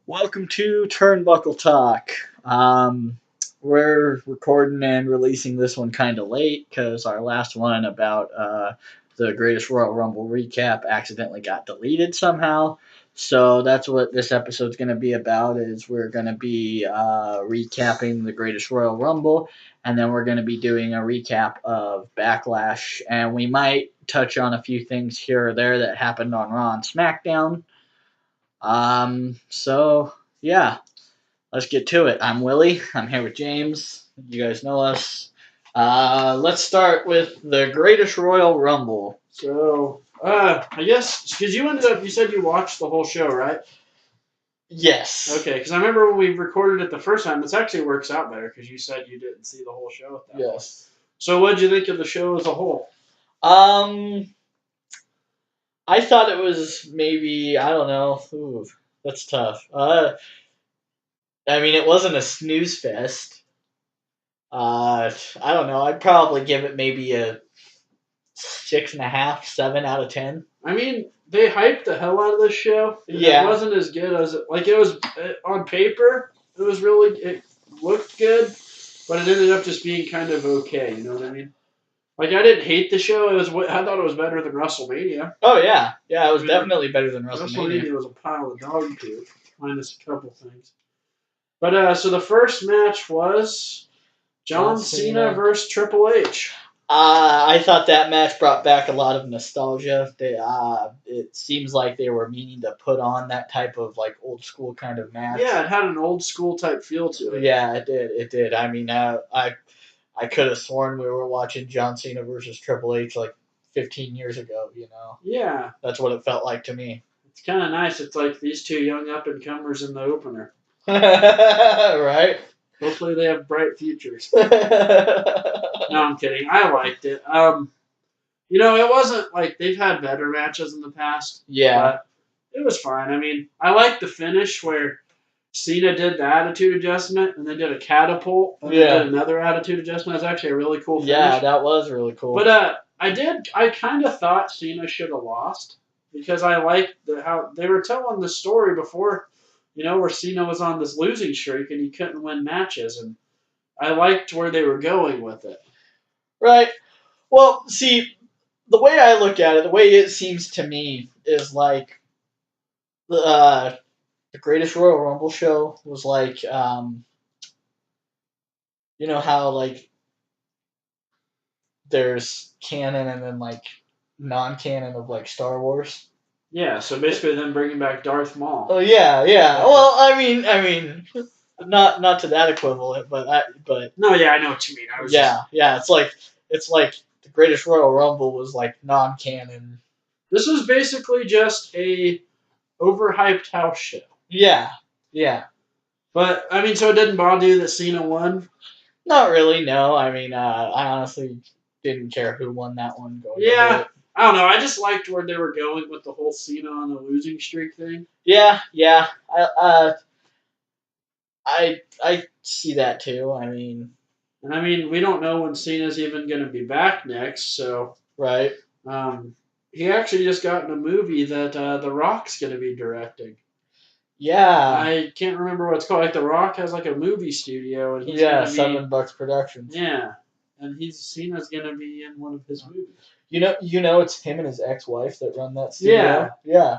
Welcome to Turnbuckle Talk. We're recording and releasing this one kind of late because our last one about the Greatest Royal Rumble recap accidentally got deleted somehow. So that's what this episode's going to be about. Is we're going to be recapping the Greatest Royal Rumble, and then we're going to be doing a recap of Backlash, and we might touch on a few things here or there that happened on Raw and SmackDown. So yeah, let's get to it. I'm Willie. I'm here with James. You guys know us. Let's start with the Greatest Royal Rumble. I guess, because you said you watched the whole show, right? Yes. Okay, because I remember when we recorded it the first time, it actually works out better because you said you didn't see the whole show at that point. Yes. So what did you think of the show as a whole? I thought it was maybe, I don't know. Ooh, that's tough. I mean, it wasn't a snooze fest. I don't know. I'd probably give it maybe a 6.5, 7 out of 10. I mean, they hyped the hell out of this show. Yeah. It wasn't as good as it was on paper. It looked good, but it ended up just being kind of okay. You know what I mean? Like, I didn't hate the show. I thought it was better than WrestleMania. Oh yeah, it was definitely better than WrestleMania. WrestleMania was a pile of dog poop, minus a couple things. But so the first match was John Cena versus Triple H. I thought that match brought back a lot of nostalgia. It seems like they were meaning to put on that type of like old school kind of match. Yeah, it had an old school type feel to it. Yeah, it did. It did. I mean, I could have sworn we were watching John Cena versus Triple H like 15 years ago. You know. Yeah. That's what it felt like to me. It's kind of nice. It's like these two young up and comers in the opener. Right. Hopefully they have bright futures. No, I'm kidding. I liked it. It wasn't like they've had better matches in the past. Yeah. But it was fine. I mean, I liked the finish where Cena did the attitude adjustment and then did a catapult and then did another attitude adjustment. That's actually a really cool finish. Yeah, that was really cool. But I kind of thought Cena should have lost because I liked how they were telling the story before, where Cena was on this losing streak and he couldn't win matches, and I liked where they were going with it. Right. Well, see, the way I look at it, the way it seems to me is like the Greatest Royal Rumble show was like, you know how like there's canon and then like non-canon of like Star Wars. Yeah, so basically them bringing back Darth Maul. Oh yeah. Well, I mean, not to that equivalent, but no, yeah, I know what you mean. It's like the Greatest Royal Rumble was like non-canon. This was basically just a overhyped house show. Yeah. But I mean, so it didn't bother you that Cena won? Not really. No, I mean, I honestly didn't care who won that one. Yeah. I don't know. I just liked where they were going with the whole Cena on the losing streak thing. Yeah. I see that too. I mean, we don't know when Cena's even going to be back next. So right. He actually just got in a movie that The Rock's going to be directing. Yeah. I can't remember what it's called. Like The Rock has like a movie studio, and he's $7 Productions. Yeah, and Cena's going to be in one of his movies. You know, it's him and his ex-wife that run that studio. Yeah.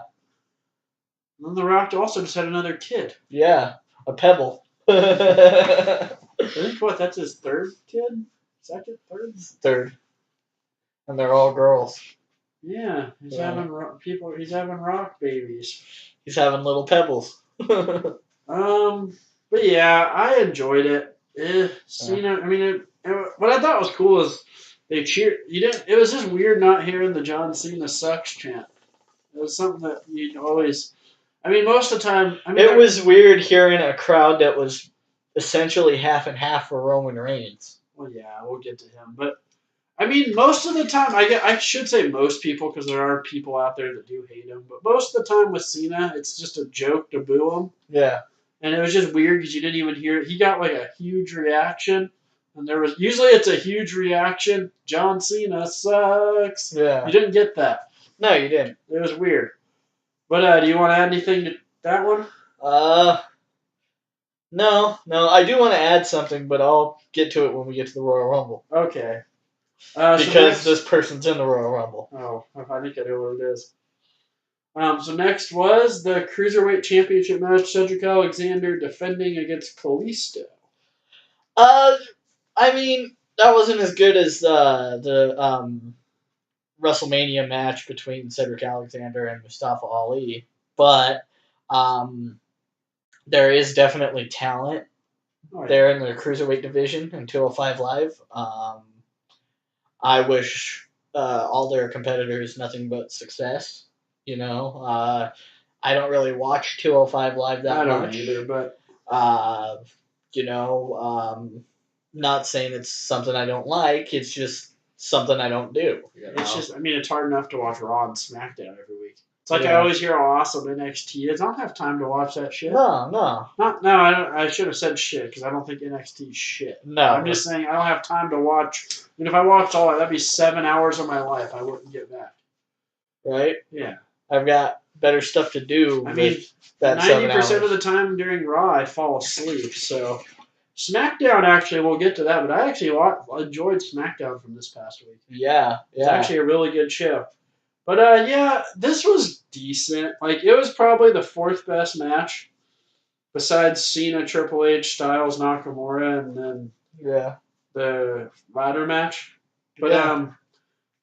And then The Rock also just had another kid. Yeah, a pebble. I think that's his third kid? Second? Third? Third. And they're all girls. Yeah, he's having rock babies. He's having little pebbles. But yeah, I enjoyed it. Cena, what I thought was cool is they cheered. It was just weird not hearing the John Cena sucks chant. It was something that you'd always. Most of the time. It was weird hearing a crowd that was essentially half and half for Roman Reigns. Well, yeah, we'll get to him, but most of the time, I should say most people, because there are people out there that do hate him, but most of the time with Cena, it's just a joke to boo him. Yeah. And it was just weird because you didn't even hear it. He got like a huge reaction, and usually it's a huge reaction. John Cena sucks. Yeah. You didn't get that. No, you didn't. It was weird. But do you want to add anything to that one? Uh, no. I do want to add something, but I'll get to it when we get to the Royal Rumble Okay. because this person's in the Royal Rumble. Oh, I think I know what it is. So next was the Cruiserweight Championship match. Cedric Alexander defending against Kalisto. Uh, I mean that wasn't as good as the WrestleMania match between Cedric Alexander and Mustafa Ali, but there is definitely talent there in the cruiserweight division in 205 Live. I wish all their competitors nothing but success. I don't really watch 205 Live that I don't much. either, but Uh, you know, not saying it's something I don't like. It's just something I don't do. it's just, I mean, it's hard enough to watch Raw and SmackDown every week. It's like I always hear how awesome NXT is. I don't have time to watch that shit. No. No, I don't. I should have said shit because I don't think NXT is shit. No. I'm just saying I don't have time to watch. I mean, if I watched all that, that'd be 7 hours of my life I wouldn't get back. Right? Yeah. I've got better stuff to do. I mean, that 90% of the time during Raw, I fall asleep. So SmackDown, actually, we'll get to that, but I actually enjoyed SmackDown from this past week. Yeah. It's actually a really good show. But yeah, this was decent. Like, it was probably the fourth best match besides Cena, Triple H, Styles, Nakamura, and then the ladder match. But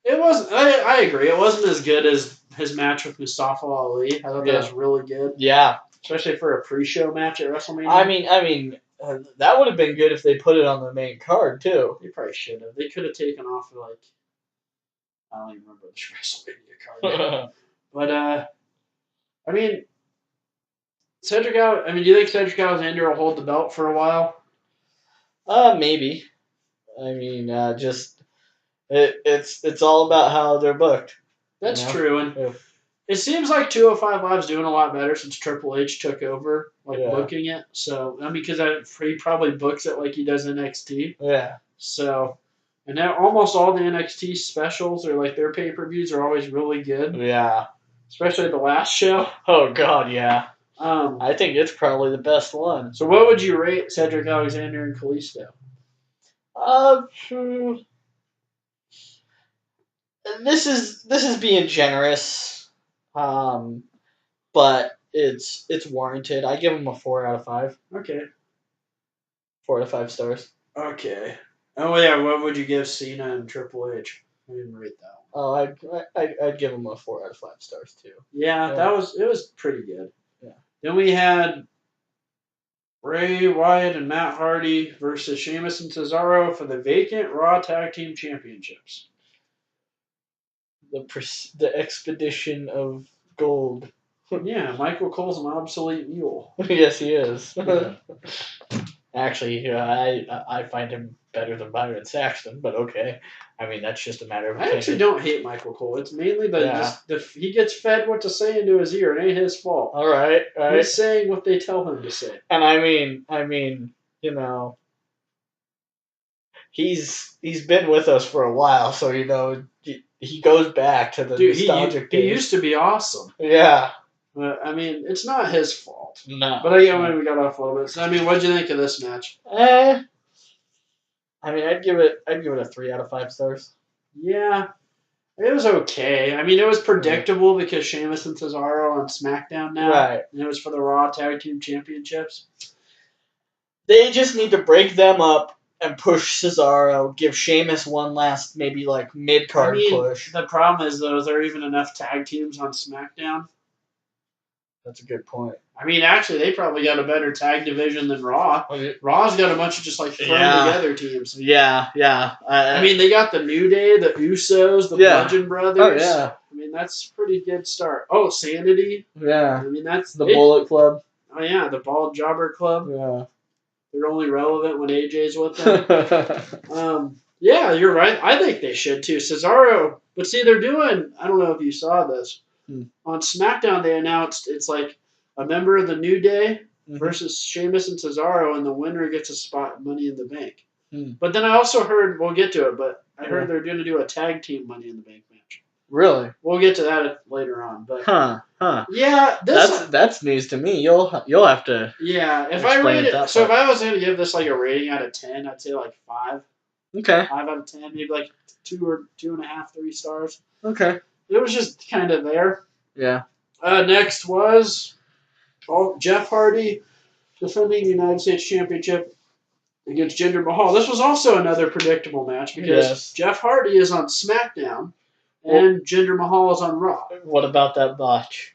it wasn't. I agree. It wasn't as good as his match with Mustafa Ali. I thought that was really good. Yeah, especially for a pre-show match at WrestleMania. I mean, that would have been good if they put it on the main card too. They probably should have. They could have taken off like I don't even remember the WrestleMania card. But I mean, do you think Cedric Alexander will hold the belt for a while? Maybe. I mean, just it's all about how they're booked. That's true, and it seems like 205 Live's doing a lot better since Triple H took over, booking it. So I mean, because he probably books it like he does NXT. Yeah. So, and now almost all the NXT specials or like their pay-per-views are always really good. Yeah. Especially the last show. Oh God, yeah. I think it's probably the best one. So what would you rate Cedric Alexander and Kalisto? This is being generous, but it's warranted. I give him a 4 out of 5. Okay. 4 out of 5 stars. Okay. Oh yeah, what would you give Cena and Triple H? I didn't rate that one. Oh, I'd give him a 4 out of 5 stars too. Yeah, it was pretty good. Yeah. Then we had Bray Wyatt and Matt Hardy versus Sheamus and Cesaro for the vacant Raw Tag Team Championships. The expedition of gold. Yeah, Michael Cole's an obsolete mule. Yes, he is. Actually, I find him better than Byron Saxton, but okay. I mean, that's just a matter of opinion. I actually don't hate Michael Cole. It's mainly he gets fed what to say into his ear. It ain't his fault. All right. He's saying what they tell him to say. And I mean, he's been with us for a while, so he goes back to the nostalgic days. He used to be awesome. Yeah. But I mean, it's not his fault. No. But we got off a little bit. So I mean, what'd you think of this match? I mean, I'd give it a 3 out of 5 stars. Yeah, it was okay. I mean, it was predictable because Sheamus and Cesaro are on SmackDown now, right? And it was for the Raw Tag Team Championships. They just need to break them up and push Cesaro. Give Sheamus one last maybe like mid card push. The problem is though, is there even enough tag teams on SmackDown? That's a good point. I mean, actually, they probably got a better tag division than Raw. Raw's got a bunch of just like thrown together teams. Yeah. I mean, they got the New Day, the Usos, the Bludgeon Brothers. Oh, yeah. I mean, that's a pretty good start. Oh, Sanity. Yeah. I mean, that's the Bullet Club. Oh, yeah, the Bald Jobber Club. Yeah. They're only relevant when AJ's with them. Yeah, you're right. I think they should too. Cesaro. But see, they're doing, I don't know if you saw this. On SmackDown, they announced it's like a member of the New Day versus Sheamus and Cesaro, and the winner gets a spot in Money in the Bank. But then I also heard, we'll get to it, but I heard they're going to do a tag team Money in the Bank match. Really? We'll get to that later on, but Huh. yeah, That's news to me. You'll have to yeah. If I explain rate it it, that so if part. I was going to give this like a rating out of 10, I'd say like 5, Okay. 5 out of 10, maybe like 2 or 2.5, 3 stars. Okay. It was just kind of there. Yeah. Next was Jeff Hardy defending the United States Championship against Jinder Mahal. This was also another predictable match because Jeff Hardy is on SmackDown and Jinder Mahal is on Raw. What about that botch?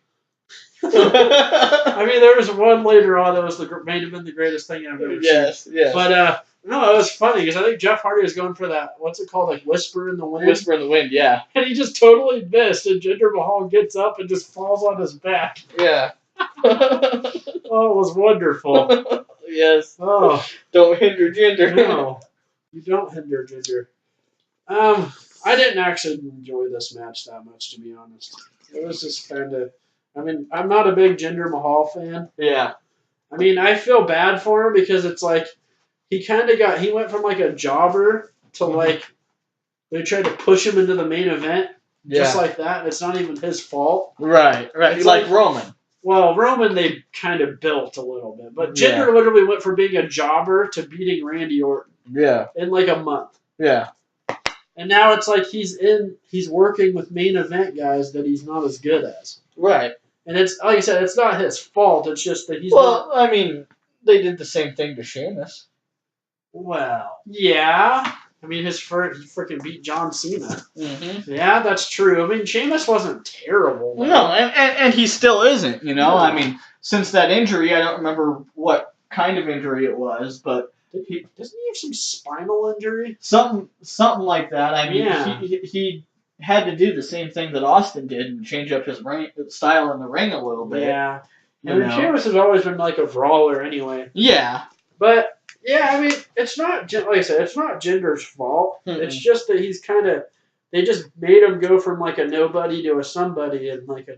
I mean, there was one later on that was may have been the greatest thing I've ever seen. Yes. But no, it was funny because I think Jeff Hardy was going for that. What's it called? Like Whisper in the Wind. Whisper in the Wind. Yeah. And he just totally missed, and Jinder Mahal gets up and just falls on his back. Yeah. Oh, it was wonderful. Yes. Oh, don't hinder Jinder. No, you don't hinder Jinder. I didn't actually enjoy this match that much, to be honest. It was just kind of. I mean, I'm not a big Jinder Mahal fan. Yeah. I mean, I feel bad for him because it's like he went from like a jobber to like they tried to push him into the main event just like that. It's not even his fault. Right. It's like Roman. Well, Roman they kind of built a little bit, but Jinder literally went from being a jobber to beating Randy Orton. Yeah. In like a month. Yeah. And now it's like he's working with main event guys that he's not as good as. Right. And it's like I said, it's not his fault. It's just that he's not. I mean, they did the same thing to Sheamus. Well, yeah. I mean, he freaking beat John Cena. Mm-hmm. Yeah, that's true. I mean, Sheamus wasn't terrible. Though. No, and he still isn't. You know, I mean, since that injury, I don't remember what kind of injury it was, but doesn't he have some spinal injury? Something like that. I mean, he had to do the same thing that Austin did and change up his style in the ring a little bit. Yeah. I mean, Sheamus has always been like a brawler anyway. Yeah. But, yeah, I mean, it's not, like I said, it's not Jinder's fault. Mm-mm. It's just that he's kind of, they just made him go from like a nobody to a somebody in like a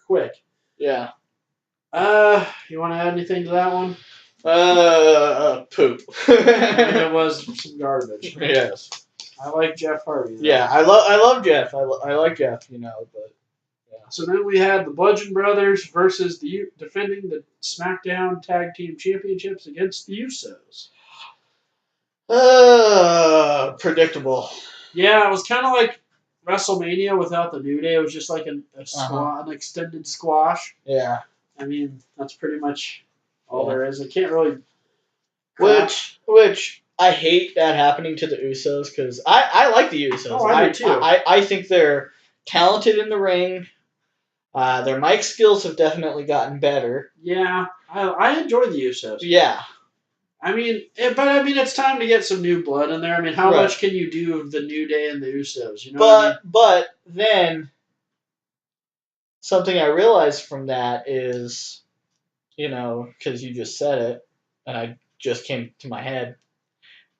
quick. Yeah. You want to add anything to that one? Poop. It was some garbage. Yes. I like Jeff Hardy. Though. Yeah, I love Jeff. I like Jeff, you know, but yeah. So then we had the Bludgeon Brothers versus defending the SmackDown Tag Team Championships against the Usos. Predictable. Yeah, it was kind of like WrestleMania without the New Day. It was just like an extended squash. Yeah. I mean, that's pretty much all there is. I can't really. Which I hate that happening to the Usos because I like the Usos. Oh, I do too. I think they're talented in the ring. Their mic skills have definitely gotten better. Yeah, I enjoy the Usos. Yeah. I mean, it's time to get some new blood in there. I mean, how much can you do of the New Day and the Usos? You know what I mean? But then something I realized from that is, you know, because you just said it, and I just came to my head.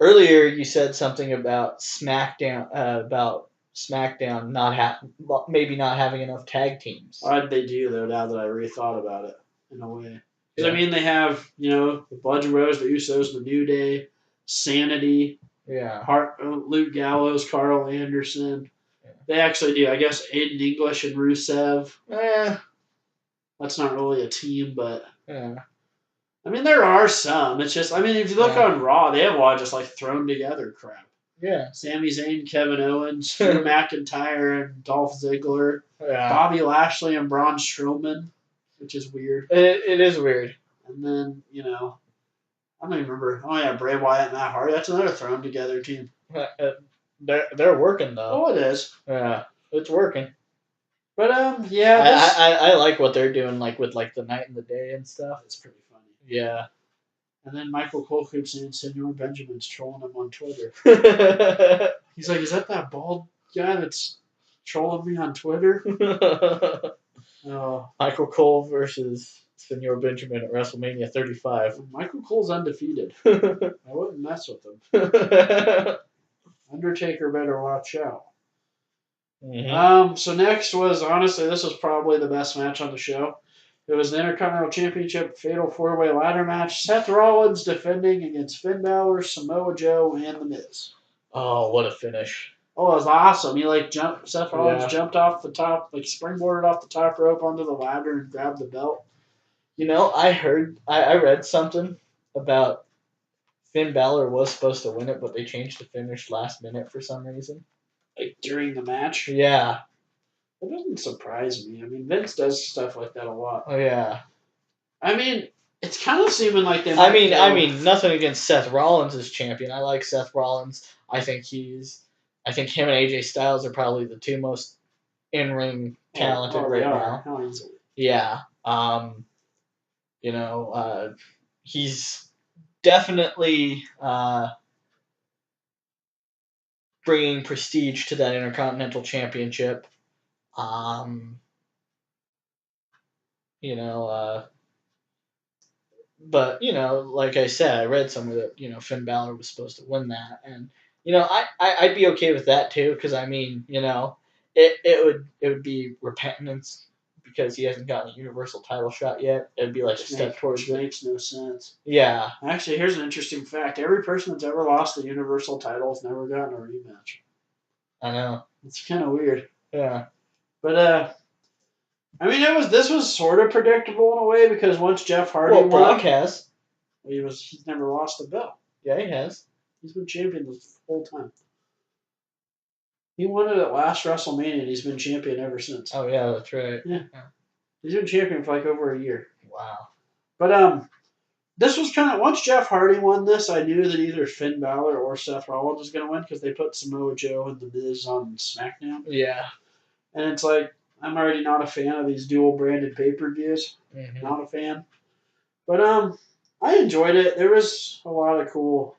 Earlier, you said something about SmackDown, maybe not having enough tag teams. They do though. Now that I rethought about it, in a way. Because I mean, they have the Bludgeon Brothers, the Usos, the New Day, Sanity, Luke Gallows, Carl Anderson. Yeah. They actually do. I guess Aiden English and Rusev. That's not really a team, but I mean, there are some. It's just, I mean, if you look on Raw, they have a lot of just like thrown together crap. Yeah. Sami Zayn, Kevin Owens, Drew McIntyre, and Dolph Ziggler. Yeah. Bobby Lashley and Braun Strowman, which is weird. It is weird. And then, I don't even remember. Oh, yeah, Bray Wyatt and Matt Hardy. That's another thrown together team. They're working, though. Oh, it is. Yeah, it's working. But, yeah. I like what they're doing, like, with, like, the night and the day and stuff. It's pretty funny. Yeah. And then Michael Cole keeps saying Senor Benjamin's trolling him on Twitter. He's like, is that bald guy that's trolling me on Twitter? Michael Cole versus Senor Benjamin at WrestleMania 35. Michael Cole's undefeated. I wouldn't mess with him. Undertaker better watch out. Mm-hmm. So next was, honestly, this was probably the best match on the show. It was the Intercontinental Championship Fatal 4-Way Ladder Match. Seth Rollins defending against Finn Balor, Samoa Joe, and The Miz. Oh, what a finish. Oh, it was awesome. He Seth Rollins Yeah. jumped off the top, like springboarded off the top rope onto the ladder and grabbed the belt. I read something about Finn Balor was supposed to win it, but they changed the finish last minute for some reason. Like during the match. Yeah. It doesn't surprise me. I mean, Vince does stuff like that a lot. Oh yeah. I mean, it's kind of seeming like they. I mean, nothing against Seth Rollins as champion. I like Seth Rollins. I think him and AJ Styles are probably the two most in-ring talented right now. How easily. Yeah. He's definitely bringing prestige to that Intercontinental Championship. Um, you know, but like I said, I read somewhere that Finn Balor was supposed to win that, and I'd be okay with that too, because I mean, it would be repentance because he hasn't gotten a Universal title shot yet. It'd be like a step towards which makes no sense. Yeah. Actually, here's an interesting fact: every person that's ever lost the Universal title has never gotten a rematch. I know. It's kind of weird. Yeah. But I mean, this was sort of predictable in a way because once Jeff Hardy Well, won, Brock has. he's never lost a belt. Yeah, he has. He's been champion the whole time. He won it at last WrestleMania, and he's been champion ever since. Oh yeah, that's right. Yeah. He's been champion for like over a year. Wow. But this was kind of once Jeff Hardy won this, I knew that either Finn Balor or Seth Rollins was going to win because they put Samoa Joe and The Miz on SmackDown. Yeah. And it's like I'm already not a fan of these dual branded pay per views. Mm-hmm. Not a fan. But I enjoyed it. There was a lot of cool,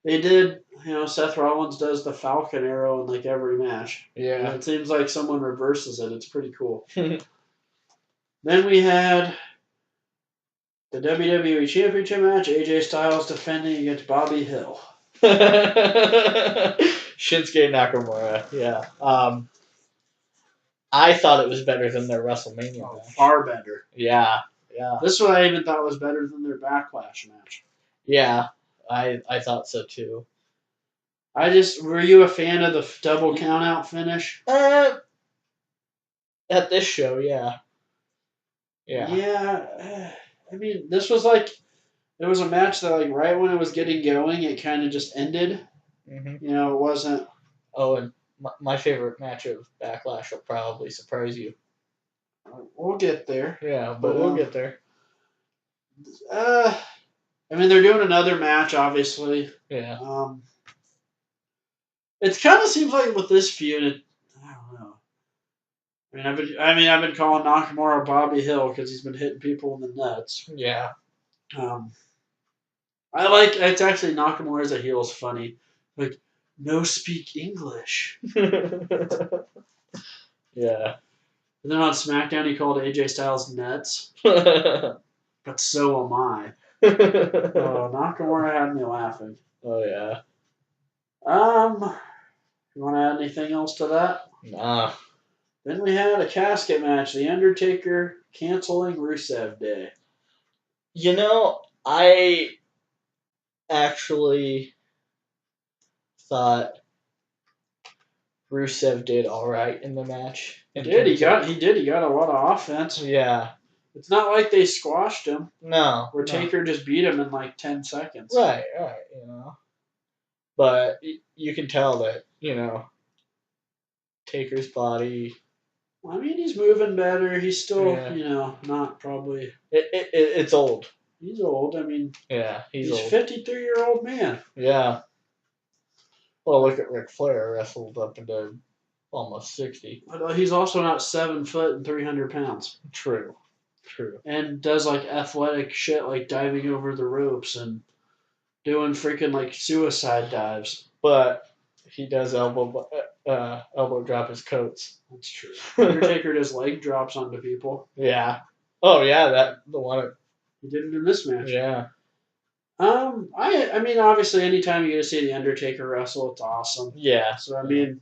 They did, Seth Rollins does the Falcon Arrow in like every match. Yeah. And it seems like someone reverses it. It's pretty cool. Then we had the WWE Championship match, AJ Styles defending against Bobby Hill. Shinsuke Nakamura, yeah. I thought it was better than their WrestleMania match. Far better. Yeah. This one I even thought was better than their Backlash match. Yeah, I thought so too. Were you a fan of the double count-out finish? At this show, yeah. Yeah. Yeah, I mean, this was like, it was a match that like right when it was getting going, it kind of just ended. Mm-hmm. It wasn't. Oh, and my favorite match of Backlash will probably surprise you. We'll get there. Yeah, but we'll get there. I mean, they're doing another match, obviously. Yeah. It kind of seems like with this feud, I don't know. I've been calling Nakamura Bobby Hill because he's been hitting people in the nuts. Yeah. It's actually Nakamura as a heel is funny. Like, no speak English. Yeah. And then on SmackDown, he called AJ Styles nuts. But so am I. Nakamura had me laughing. Oh yeah. You want to add anything else to that? Nah. Then we had a casket match. The Undertaker canceling Rusev Day. I actually thought Rusev did all right in the match. He did. He got a lot of offense. Yeah. It's not like they squashed him. No. Where Taker just beat him in like 10 seconds. Right. But you can tell that, Taker's body. I mean, he's moving better. He's still, not probably. It's old. He's old. I mean, yeah, he's old. 53-year-old man. Yeah. Well, look at Ric Flair, wrestled up into almost 60. But he's also not 7 foot and 300 pounds. True. And does like athletic shit like diving over the ropes and doing freaking like suicide dives. But he does elbow drop his coats. That's true. Undertaker does leg drops onto people. Yeah. Oh yeah, the one. He did it in this match. Yeah. I mean, obviously, anytime you get to see the Undertaker wrestle, it's awesome. Yeah. So I mean,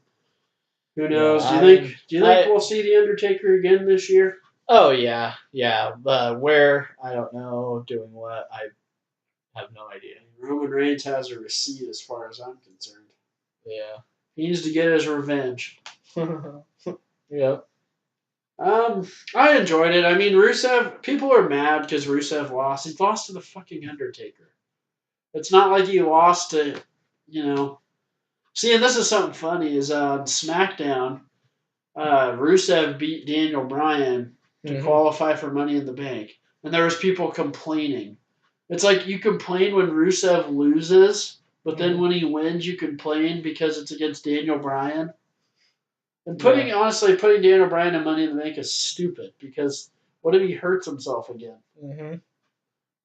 who knows? Yeah, do you think we'll see the Undertaker again this year? Oh yeah. Where I don't know, doing what I have no idea. Roman Reigns has a receipt, as far as I'm concerned. Yeah. He needs to get his revenge. Yep. I enjoyed it. I mean, Rusev. People are mad because Rusev lost. He lost to the fucking Undertaker. It's not like he lost to, you know. See, and this is something funny. Is SmackDown. Rusev beat Daniel Bryan to qualify for Money in the Bank, and there was people complaining. It's like you complain when Rusev loses, but then when he wins, you complain because it's against Daniel Bryan. And honestly, putting Daniel Bryan in Money in the Bank is stupid because what if he hurts himself again? Mm-hmm.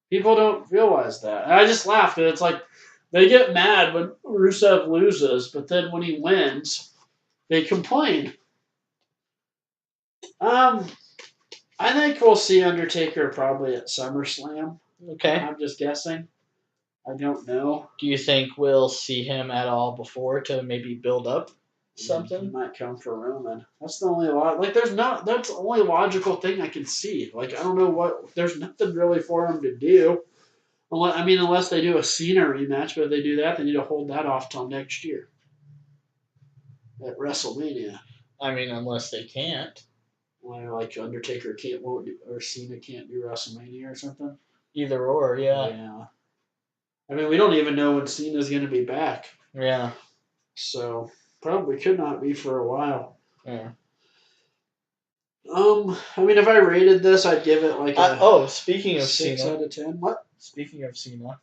People don't realize that. And I just laughed. It's like they get mad when Rusev loses, but then when he wins, they complain. Um, I think we'll see Undertaker probably at SummerSlam. Okay. I'm just guessing. I don't know. Do you think we'll see him at all before to maybe build up something? He might come for Roman. That's the only that's the only logical thing I can see. Like I don't know what. There's nothing really for him to do. Unless they do a Cena rematch, but if they do that, they need to hold that off till next year at WrestleMania. I mean, unless they can't. Like Undertaker won't do, or Cena can't do WrestleMania or something. Either or, yeah. Yeah. I mean, we don't even know when Cena's going to be back. Yeah. So probably could not be for a while. Yeah. I mean, if I rated this, I'd give it like a. Speaking of 6 Cena. out of 10. What? Speaking of Cena,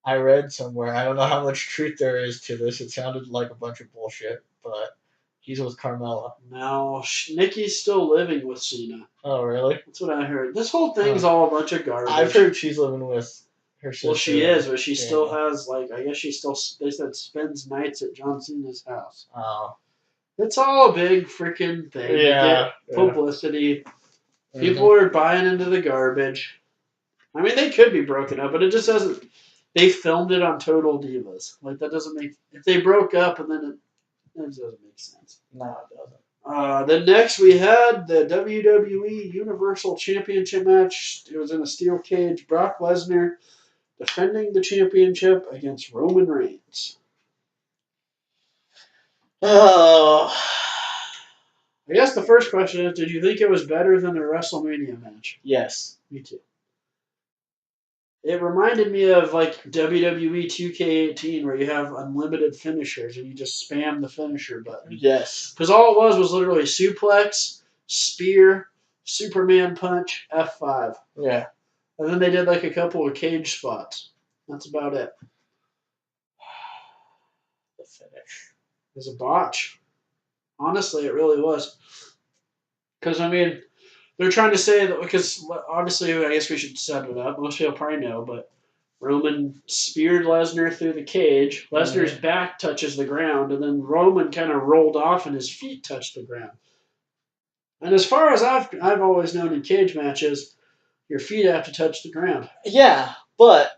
I read somewhere. I don't know how much truth there is to this. It sounded like a bunch of bullshit, but he's with Carmella. No, Nikki's still living with Cena. Oh, really? That's what I heard. This whole thing's all a bunch of garbage. I've heard she's living with her sister. Well, she is, but she still has I guess she still. They said spends nights at John Cena's house. Oh. It's all a big freaking thing. Yeah. To get publicity. People are buying into the garbage. I mean, they could be broken up, but it just doesn't. They filmed it on Total Divas. Like that doesn't make. If they broke up and then it doesn't make sense. No, it doesn't. Then next we had the WWE Universal Championship match. It was in a steel cage. Brock Lesnar defending the championship against Roman Reigns. Oh. I guess the first question is, did you think it was better than the WrestleMania match? Yes. Me too. It reminded me of like WWE 2K18 where you have unlimited finishers and you just spam the finisher button. Yes. Because all it was literally suplex, spear, Superman punch, F5. Yeah. And then they did like a couple of cage spots. That's about it. The finish. It was a botch. Honestly, it really was. Because, I mean, they're trying to say that, because obviously, I guess we should set it up. Most people probably know, but Roman speared Lesnar through the cage. Lesnar's back touches the ground, and then Roman kind of rolled off and his feet touched the ground. And as far as I've always known in cage matches, your feet have to touch the ground. Yeah, but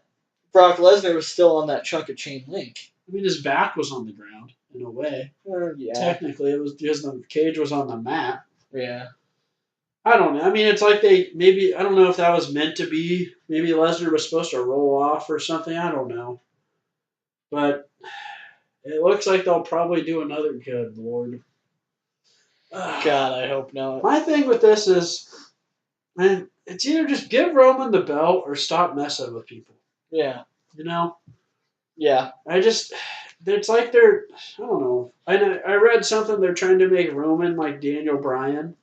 Brock Lesnar was still on that chunk of chain link. I mean, his back was on the ground, in a way. Yeah. Technically, it was because the cage was on the mat. Yeah. I don't know. I mean, it's like I don't know if that was meant to be. Maybe Lesnar was supposed to roll off or something. I don't know. But it looks like they'll probably do another good Lord. God, I hope not. My thing with this is, man, it's either just give Roman the belt or stop messing with people. Yeah. You know? Yeah. It's like I don't know. I read something, they're trying to make Roman like Daniel Bryan.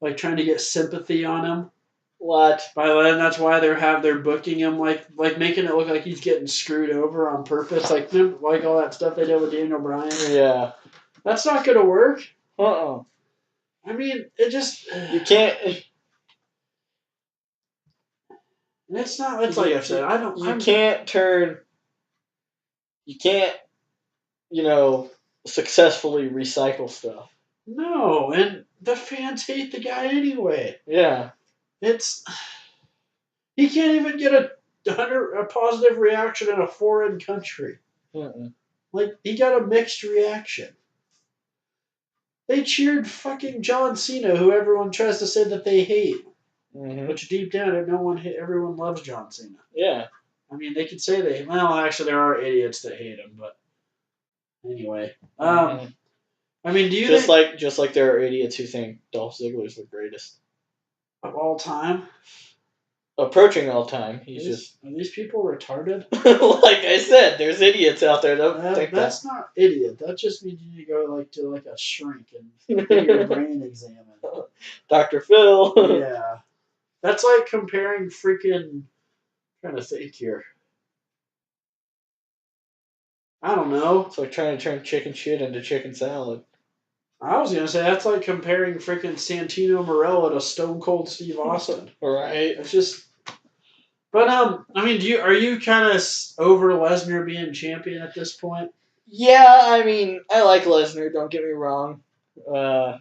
Like trying to get sympathy on him. What? By then, that's why they're booking him like making it look like he's getting screwed over on purpose, like all that stuff they did with Daniel Bryan. Yeah. That's not gonna work. I mean, it just you can't. It's not. It's like I said. You can't. Successfully recycle stuff. No, and the fans hate the guy anyway. Yeah. He can't even get a positive reaction in a foreign country. Like, he got a mixed reaction. They cheered fucking John Cena, who everyone tries to say that they hate. Which deep down, everyone loves John Cena. Yeah. I mean, they could say actually there are idiots that hate him, but anyway. I mean, do you Just think like there are idiots who think Dolph Ziggler's the greatest. of all time, Approaching all time, he's just are these people retarded? like I said, there's idiots out there that think That's not idiot. That just means you need to go like to like a shrink and get your brain examined. Dr. Phil. Yeah, that's like comparing freaking. Trying to think here. I don't know. It's like trying to turn chicken shit into chicken salad. I was gonna say that's like comparing freaking Santino Marella to Stone Cold Steve Austin. Right. It's just. But I mean, are you kind of over Lesnar being champion at this point? Yeah, I mean, I like Lesnar. Don't get me wrong. The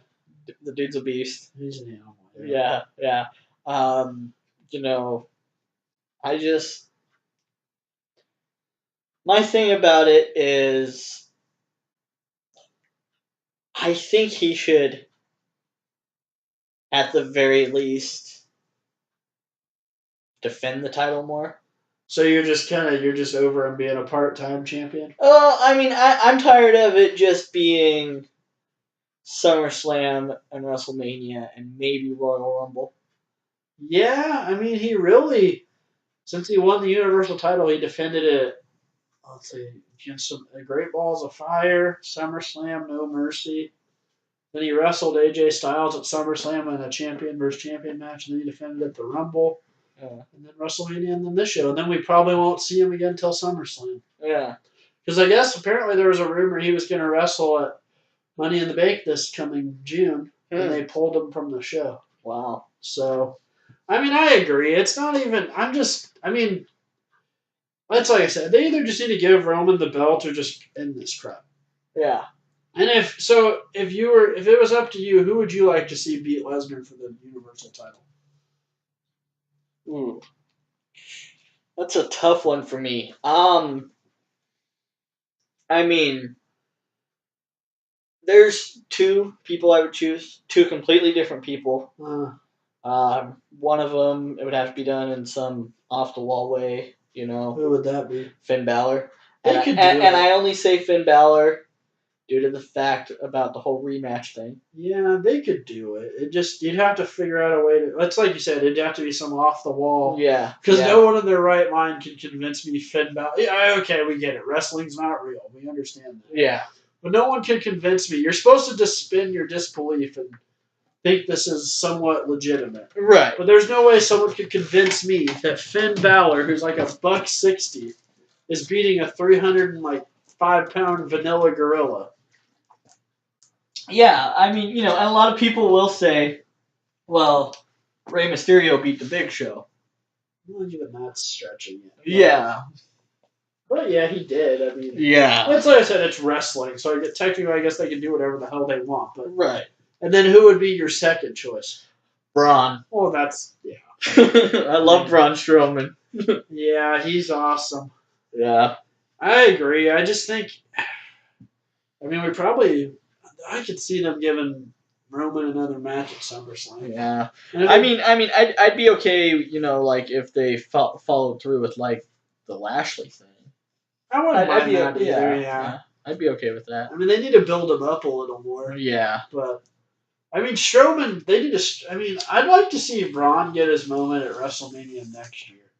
dude's a beast. He's an animal. Yeah, yeah. Um, you know, I just my thing about it is, I think he should, at the very least, defend the title more. So you're just over him being a part-time champion. I mean, I'm tired of it just being SummerSlam and WrestleMania and maybe Royal Rumble. Yeah, I mean, he really, since he won the Universal title, he defended it. Let's see, against some Great Balls of Fire, SummerSlam, No Mercy. Then he wrestled AJ Styles at SummerSlam in a champion versus champion match, and then he defended at the Rumble, and then WrestleMania, and then this show. And then we probably won't see him again until SummerSlam. Yeah. Because I guess apparently there was a rumor he was going to wrestle at Money in the Bank this coming June, and they pulled him from the show. Wow. So, I mean, I agree. It's not even. I mean, that's like I said. They either just need to give Roman the belt or just end this crap. Yeah. And if it was up to you, who would you like to see beat Lesnar for the Universal title? Ooh. That's a tough one for me. I mean, there's two people I would choose. Two completely different people. One of them, it would have to be done in some off the wall way. Who would that be? Finn Balor. And I only say Finn Balor due to the fact about the whole rematch thing. Yeah, they could do it. It just you'd have to figure out a way to. That's like you said. It'd have to be some off the wall. Yeah. Because no one in their right mind can convince me Finn Balor. Yeah, okay, we get it. Wrestling's not real. We understand that. Yeah. But no one can convince me. You're supposed to suspend your disbelief and think this is somewhat legitimate. Right. But there's no way someone could convince me that Finn Balor, who's like $160, is beating a 305-pound vanilla gorilla. Yeah, I mean, and a lot of people will say, well, Rey Mysterio beat the Big Show. Well, even that's stretching it. Yeah. But yeah, he did. I mean, yeah. It's like I said, it's wrestling, so technically, I guess they can do whatever the hell they want. But right. And then who would be your second choice? Braun. Well, that's I love Braun Strowman. Yeah, he's awesome. Yeah. I agree. I just think, I mean, I could see them giving Roman another match at SummerSlam. Yeah. I'd be okay, like if they followed through with like the Lashley thing. I wouldn't mind that either. Yeah. I'd be okay with that. I mean, they need to build him up a little more. Yeah. But I mean, Strowman, they need to. I mean, I'd like to see Braun get his moment at WrestleMania next year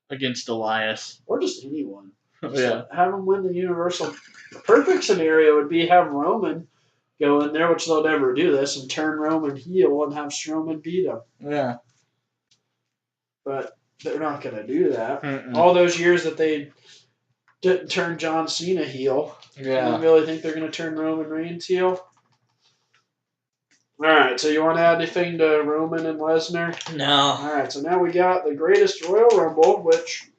against Elias, or just anyone. Yeah. Have him win the Universal. The perfect scenario would be have Roman go in there, which they'll never do this, and turn Roman heel and have Strowman beat him. Yeah. But they're not going to do that. Mm-mm. All those years that they didn't turn John Cena heel. Yeah. You really think they're going to turn Roman Reigns heel? All right, so you want to add anything to Roman and Lesnar? No. All right, so now we got the greatest Royal Rumble, which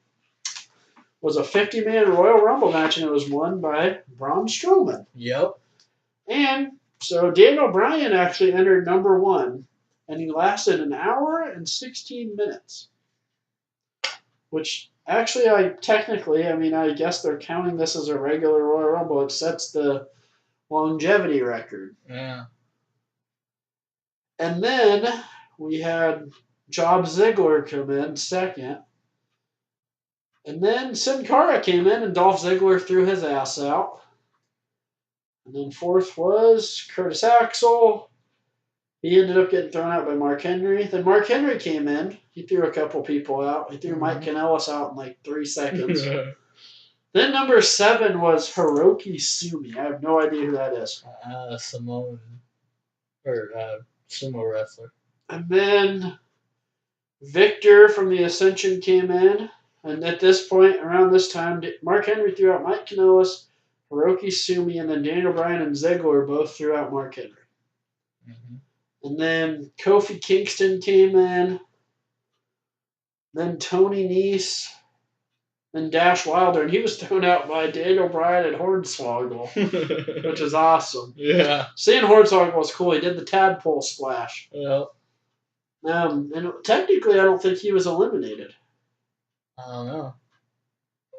was a 50-man Royal Rumble match, and it was won by Braun Strowman. Yep. And so Daniel Bryan actually entered number 1, and he lasted an hour and 16 minutes. Which, actually, I guess they're counting this as a regular Royal Rumble. It sets the longevity record. Yeah. And then we had Job Ziggler come in second. And then Sin Cara came in and Dolph Ziggler threw his ass out. And then fourth was Curtis Axel. He ended up getting thrown out by Mark Henry. Then Mark Henry came in. He threw a couple people out. He threw Mike Kanellis out in like 3 seconds. Then number 7 was Hiroki Sumi. I have no idea who that is. Samoan or sumo wrestler. And then Victor from the Ascension came in. And at this point, around this time, Mark Henry threw out Mike Kanellis, Hiroki Sumi, and then Daniel Bryan and Ziggler both threw out Mark Henry. Mm-hmm. And then Kofi Kingston came in. Then Tony Nese. Then Dash Wilder. And he was thrown out by Daniel Bryan and Hornswoggle, which is awesome. Yeah. Seeing Hornswoggle was cool. He did the tadpole splash. Yeah. And technically, I don't think he was eliminated. I don't know.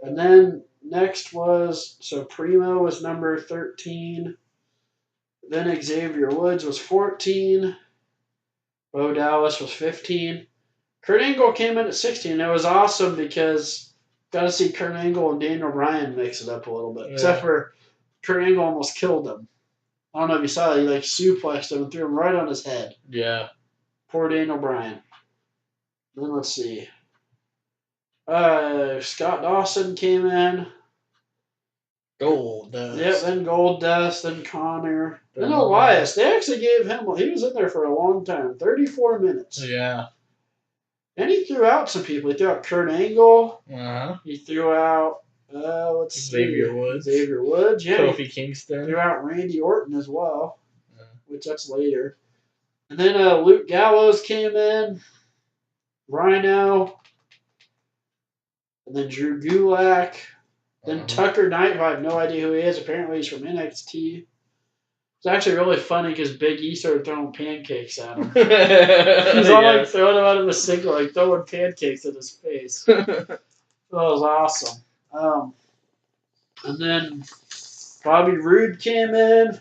And then next was, so Primo was number 13. Then Xavier Woods was 14. Bo Dallas was 15. Kurt Angle came in at 16. It was awesome because got to see Kurt Angle and Daniel Bryan mix it up a little bit. Yeah. Except for Kurt Angle almost killed him. I don't know if you saw that. He like suplexed him and threw him right on his head. Yeah. Poor Daniel Bryan. Then let's see. Scott Dawson came in. Goldust. Yep, then Goldust, then Connor. Then Elias. They actually gave him, he was in there for a long time, 34 minutes. Yeah. And he threw out some people. He threw out Kurt Angle. Uh-huh. He threw out, Xavier Woods. Xavier Woods, yeah. Kofi Kingston. Threw out Randy Orton as well, which that's later. And then Luke Gallows came in. Rhino. And then Drew Gulak. Then Tucker Knight, who I have no idea who he is. Apparently he's from NXT. It's actually really funny because Big E started throwing pancakes at him. He's all like throwing him out of the single, like throwing pancakes in his face. That was awesome. And then Bobby Roode came in.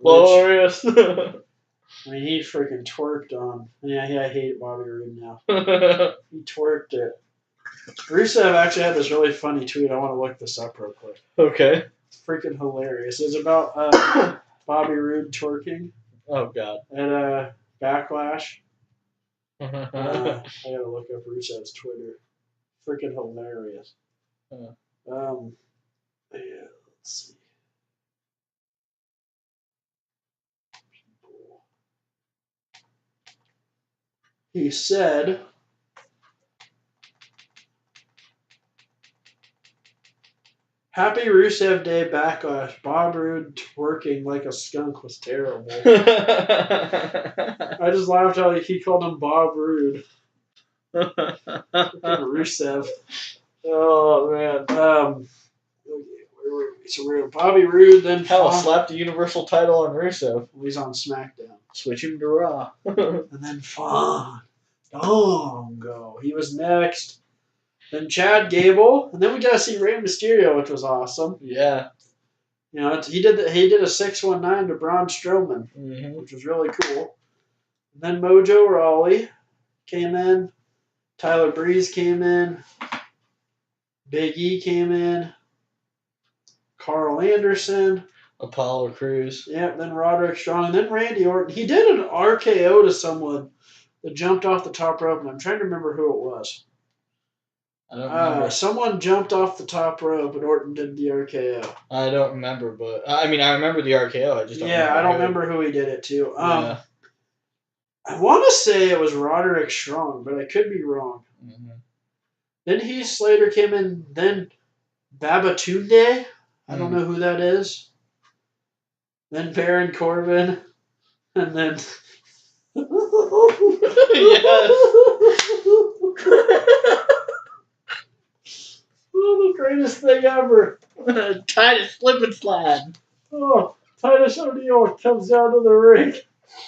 Glorious. I mean, he freaking twerked on. Yeah, I hate Bobby Roode now. He twerked it. Rusev actually had this really funny tweet. I want to look this up real quick. Okay. It's freaking hilarious. It's about Bobby Roode twerking. Oh, God. At Backlash. I gotta look up Rusev's Twitter. Freaking hilarious. Yeah, let's see. He said, "Happy Rusev Day Backlash. Bob Roode twerking like a skunk was terrible." I just laughed how he called him Bob Roode. Rusev. Oh, man. So we're Bobby Roode, then Hell, slapped the Universal title on Rusev. He's on SmackDown. Switch him to Raw. And then Fandango. He was next. Then Chad Gable, and then we got to see Rey Mysterio, which was awesome. Yeah. You know, he did a 619 to Braun Strowman, which was really cool. And then Mojo Rawley came in. Tyler Breeze came in. Big E came in. Carl Anderson. Apollo Crews. Yeah, then Roderick Strong. And then Randy Orton. He did an RKO to someone that jumped off the top rope, and I'm trying to remember who it was. I don't remember. Someone jumped off the top rope, and Orton did the RKO. I don't remember, but I remember the RKO. I just don't remember. I don't remember who he did it to. I want to say it was Roderick Strong, but I could be wrong. Then Heath Slater came in. Then Babatunde. I don't know who that is. Then Baron Corbin. And then... Yes! Oh, the greatest thing ever. Titus slip and slide. Oh, Titus O'Neil comes down to the ring.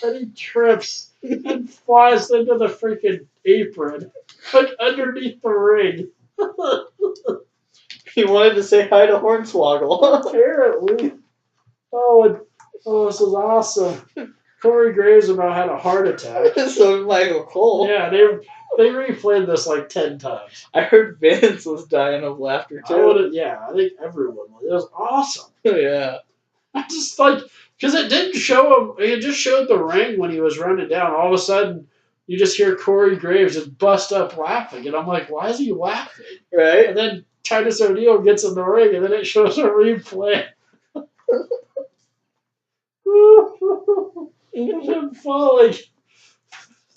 And he trips and flies into the freaking apron. Like underneath the ring. He wanted to say hi to Hornswoggle. Apparently. Oh, this is awesome. Corey Graves about had a heart attack. So Michael Cole. Yeah, they replayed this like 10 times. I heard Vince was dying of laughter too. I think everyone was. It was awesome. Yeah. I just like because it didn't show him. It just showed the ring when he was running down. All of a sudden, you just hear Corey Graves just bust up laughing, and I'm like, why is he laughing? Right? And then Titus O'Neil gets in the ring, and then it shows a replay. And him falling.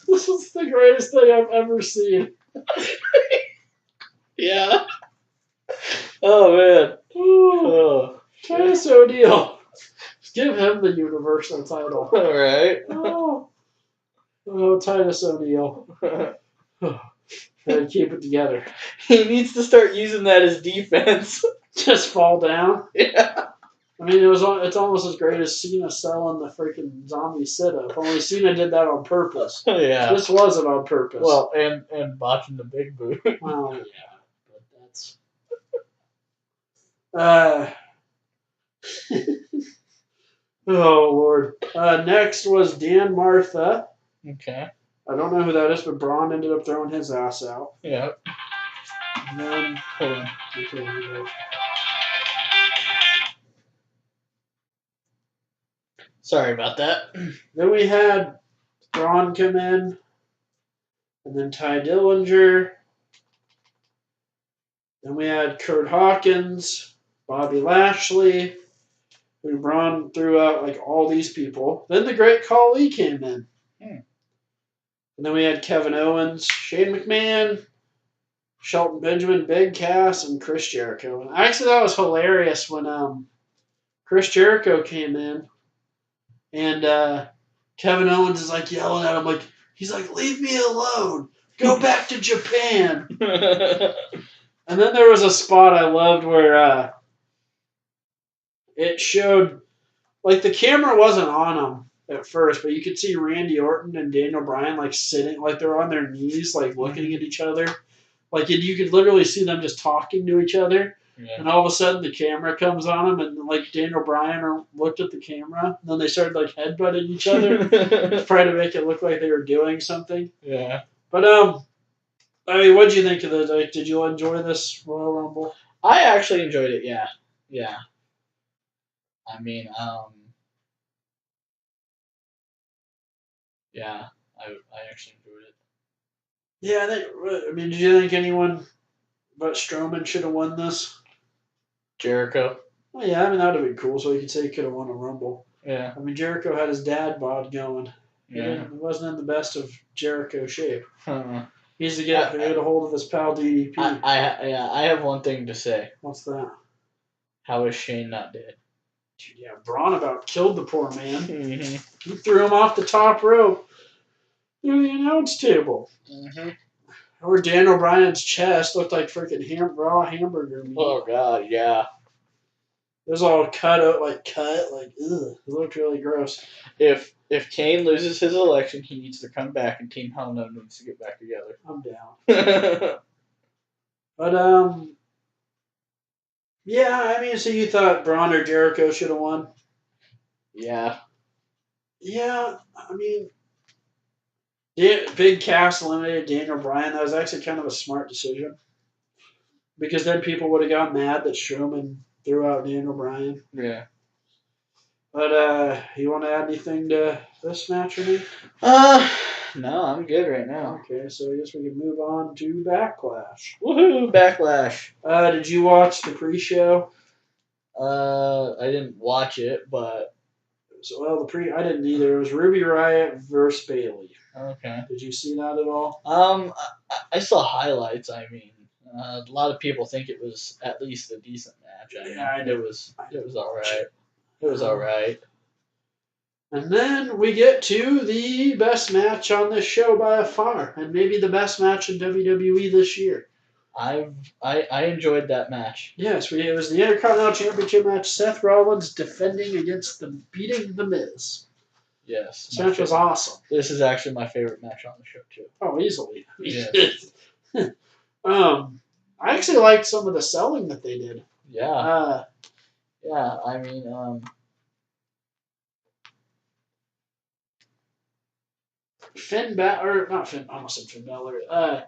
This is the greatest thing I've ever seen. Yeah. Oh man. Oh. Titus O'Neil. Just give him the Universal title. All right. Oh, Titus O'Neil. Gotta keep it together. He needs to start using that as defense. Just fall down. Yeah. I mean, it's almost as great as Cena selling the freaking zombie sit-up. Only Cena did that on purpose. Yeah. This wasn't on purpose. Well, and botching the big boot. Well, yeah, but that's. Oh Lord. Next was Dan Martha. Okay. I don't know who that is, but Braun ended up throwing his ass out. Yeah. And then, Hold on. Sorry about that. Then we had Braun come in, and then Ty Dillinger. Then we had Kurt Hawkins, Bobby Lashley, who Braun threw out like all these people. Then the Great Khali came in. And then we had Kevin Owens, Shane McMahon, Shelton Benjamin, Big Cass, and Chris Jericho. And actually, that was hilarious when Chris Jericho came in, and Kevin Owens is like yelling at him, like he's like, "Leave me alone, go back to Japan." And then there was a spot I loved where it showed, like the camera wasn't on him at first, but you could see Randy Orton and Daniel Bryan like sitting, like they're on their knees, like looking at each other. Like you could literally see them just talking to each other. Yeah. And all of a sudden the camera comes on them, and like Daniel Bryan looked at the camera, and then they started like headbutting each other, trying to make it look like they were doing something. Yeah. But I mean, what did you think of the? Like, did you enjoy this Royal Rumble? I actually enjoyed it. Yeah. Yeah. I mean, yeah, I actually enjoyed it. Yeah, I mean, did you think anyone but Strowman should have won this? Jericho. Well, yeah, I mean, that would have been cool, so you could say he could have won a Rumble. Yeah. I mean, Jericho had his dad bod going. Yeah. He wasn't in the best of Jericho shape. Uh-uh. He needs to get a hold of his pal DDP. I have one thing to say. What's that? How is Shane not dead? Dude, yeah, Braun about killed the poor man. Mm-hmm. He threw him off the top rope through the announce table. Mm-hmm. Or Daniel Bryan's chest looked like freaking raw hamburger meat. Oh God, yeah. It was all cut, ugh. It looked really gross. If Kane loses his election, he needs to come back, and Team Hell No needs to get back together. I'm down. But yeah, I mean, so you thought Braun or Jericho should have won? Yeah. Yeah, I mean, Big Cass eliminated Daniel Bryan. That was actually kind of a smart decision, because then people would have got mad that Strowman threw out Daniel Bryan. Yeah. But you want to add anything to this match or anything? No, I'm good right now. Okay, so I guess we can move on to Backlash. Woohoo, Backlash. Did you watch the pre-show? I didn't watch it, but I didn't either. It was Ruby Riott versus Bayley. Okay. Did you see that at all? I saw highlights. I mean, a lot of people think it was at least a decent match. I mean, it was all right. It was all right. And then we get to the best match on this show by a far, and maybe the best match in WWE this year. I enjoyed that match. Yes, it was the Intercontinental Championship match. Seth Rollins defending against beating The Miz. Yes. This match was awesome. This is actually my favorite match on the show too. Oh, easily. Yeah. I actually liked some of the selling that they did. Yeah. Yeah. I mean, I almost said Finn Balor.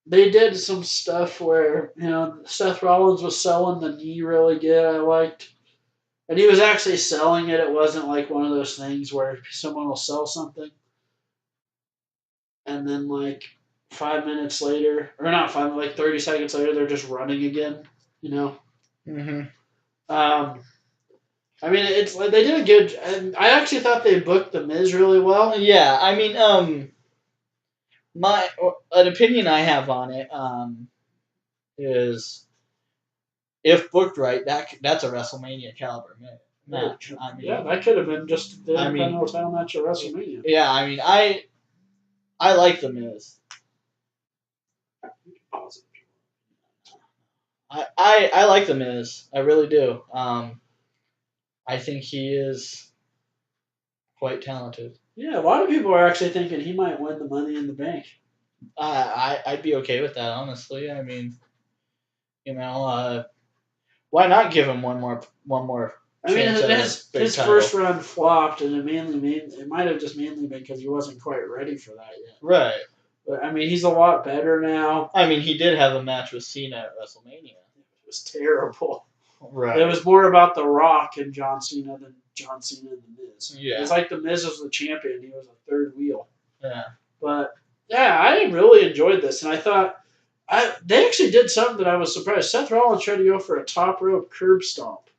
They did some stuff where, Seth Rollins was selling the knee really good. I liked. And he was actually selling it. It wasn't like one of those things where someone will sell something and then like 5 minutes later, or not five, like 30 seconds later, they're just running again. You know. Mm-hmm. Um, I mean, it's like they did a good. And I actually thought they booked the Miz really well. Yeah, I mean, my an opinion I have on it is if booked right, that's a WrestleMania caliber match. I Yeah, mean, that could have been just the I mean, Intercontinental title match at WrestleMania. yeah, I mean, I like the Miz. I like the Miz. I really do. I think he is quite talented. Yeah, a lot of people are actually thinking he might win the Money in the Bank. I'd be okay with that, honestly. I mean, you know, why not give him one more I mean, chance at a big his title? first run flopped, and it might have just mainly been because he wasn't quite ready for that yet. Right. But I mean, he's a lot better now. I mean, he did have a match with Cena at WrestleMania. It was terrible. Right. It was more about The Rock and John Cena than John Cena and The Miz. Yeah. It was like The Miz was the champion; he was a third wheel. Yeah. But yeah, I really enjoyed this, and I thought they actually did something that I was surprised. Seth Rollins tried to go for a top rope curb stomp,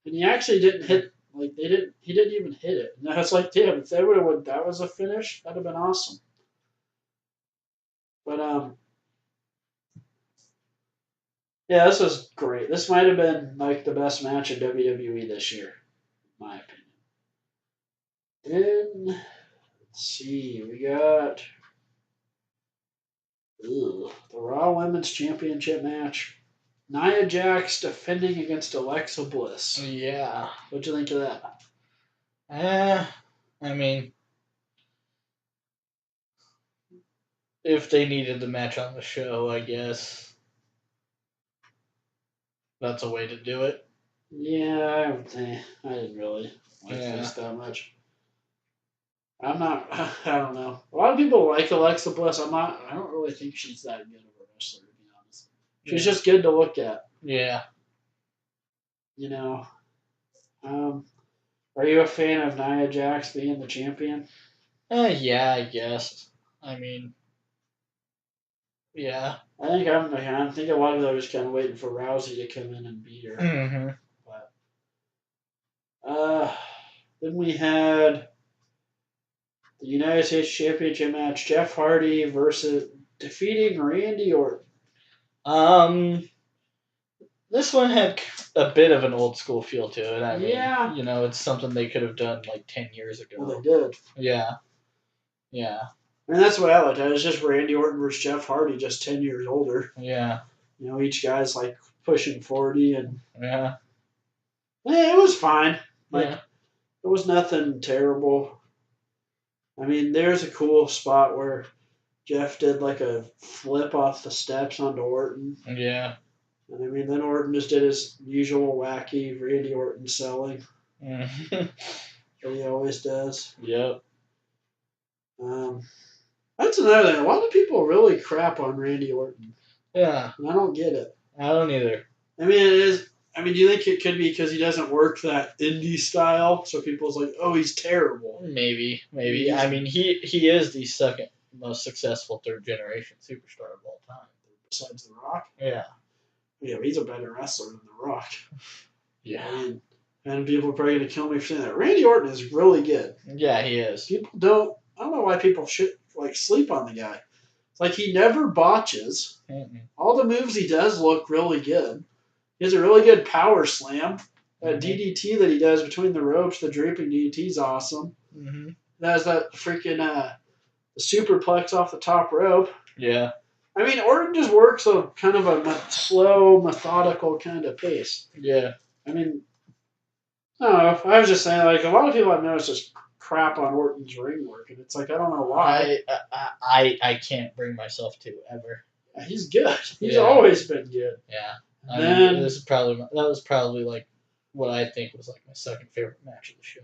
and he actually didn't hit. Like they didn't, he didn't even hit it. And I was like, damn, if they would have went, that was a finish, that'd have been awesome. But yeah, this was great. This might have been like the best match in WWE this year, in my opinion. Then let's see, we got the Raw Women's Championship match. Nia Jax defending against Alexa Bliss. Yeah. What'd you think of that? I mean, if they needed the match on the show, I guess that's a way to do it. Yeah, I didn't really like this that much. I'm not. I don't know. A lot of people like Alexa Bliss. I'm not. I don't really think she's that good of a wrestler, to be honest. She's just good to look at. Yeah. You know. Are you a fan of Nia Jax being the champion? Yeah, I guess. I mean, yeah. I think a lot of them are just kind of waiting for Rousey to come in and beat her. Mm-hmm. But then we had the United States Championship match: Jeff Hardy versus defeating Randy Orton. This one had a bit of an old school feel to it. I mean, Yeah. you know, it's something they could have done like 10 years ago. Well, they did. Yeah. Yeah. I mean, that's what I liked. It was just Randy Orton versus Jeff Hardy, just 10 years older. Yeah. You know, each guy's like pushing 40, and Yeah. it was fine. Like, Yeah. it was nothing terrible. I mean, there's a cool spot where Jeff did like a flip off the steps onto Orton. Yeah. And I mean, then Orton just did his usual wacky Randy Orton selling Mm-hmm. that he always does. Yep. That's another thing. A lot of people really crap on Randy Orton. Yeah. And I don't get it. I don't either. I mean, it is. I mean, do you think it could be because he doesn't work that indie style? So people's like, oh, he's terrible. Maybe. I mean, he is the second most successful third generation superstar of all time. Besides The Rock? Yeah. Yeah, he's a better wrestler than The Rock. Yeah. I mean, and people are probably going to kill me for saying that. Randy Orton is really good. Yeah, he is. I don't know why people should like sleep on the guy. It's like he never botches. Mm-mm. All the moves he does look really good. He has a really good power slam. That DDT that he does between the ropes, the draping DDT is awesome. Mm-hmm. That's that freaking the superplex off the top rope. Yeah. I mean, Orton just works a kind of a slow, methodical kind of pace. Yeah. I mean, I don't know. I was just saying, like, a lot of people I've noticed just crap on Orton's ring work, and it's like, I don't know why. I can't bring myself to ever. He's good. He's always been good. Yeah. Then mean, that was probably like what I think was like my second favorite match of the show.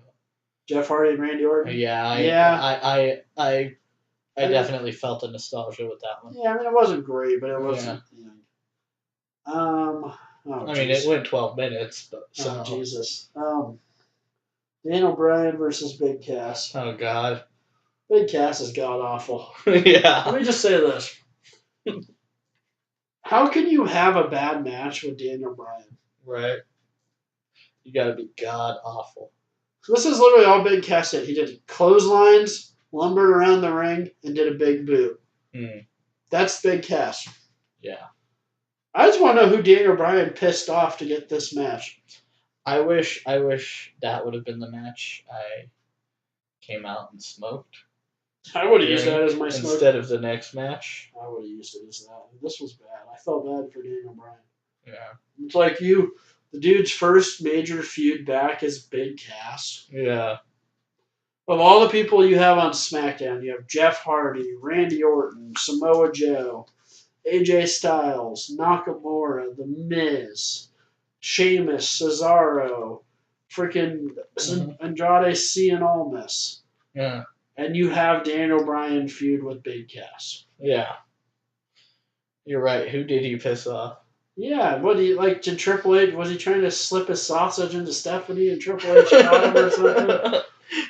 Jeff Hardy and Randy Orton. Yeah. I definitely felt the nostalgia with that one. Yeah, I mean it wasn't great, but it wasn't. Yeah. Oh, I mean, it went 12 minutes, but so. Oh, Jesus. Daniel Bryan versus Big Cass. Oh, God. Big Cass is god awful. Yeah. Let me just say this. How can you have a bad match with Daniel Bryan? Right. You gotta be god awful. So this is literally all Big Cass did. He did clotheslines, lumbered around the ring, and did a big boot. That's Big Cass. Yeah. I just want to know who Daniel Bryan pissed off to get this match. I wish that would have been the match I came out and smoked. I would have used that as my smoke. Instead of the next match. I would have used it as that. This was bad. I felt bad for Daniel Bryan. Yeah. It's like the dude's first major feud back is Big Cass. Yeah. Of all the people you have on SmackDown, you have Jeff Hardy, Randy Orton, Samoa Joe, AJ Styles, Nakamura, The Miz, Sheamus, Cesaro, freaking Andrade Cien Almas. Yeah. And you have Daniel Bryan feud with Big Cass. Yeah. You're right. Who did he piss off? Yeah, what he like to Triple H? Was he trying to slip his sausage into Stephanie and Triple H caught him or something?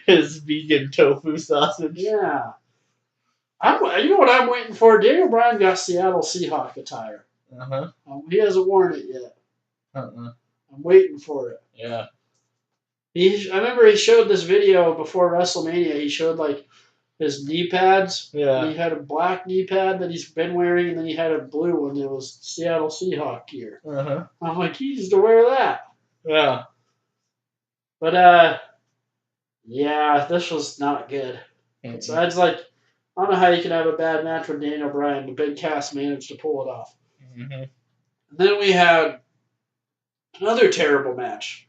His vegan tofu sausage. Yeah. You know what I'm waiting for? Daniel Bryan got Seattle Seahawk attire. He hasn't worn it yet. I'm waiting for it. Yeah. I remember he showed this video before WrestleMania. He showed like his knee pads. Yeah. And he had a black knee pad that he's been wearing, and then he had a blue one that was Seattle Seahawk gear. I'm like, he needs to wear that. Yeah. But yeah, this was not good. So I was like, I don't know how you can have a bad match with Daniel Bryan, but Big Cass managed to pull it off. And then we had another terrible match.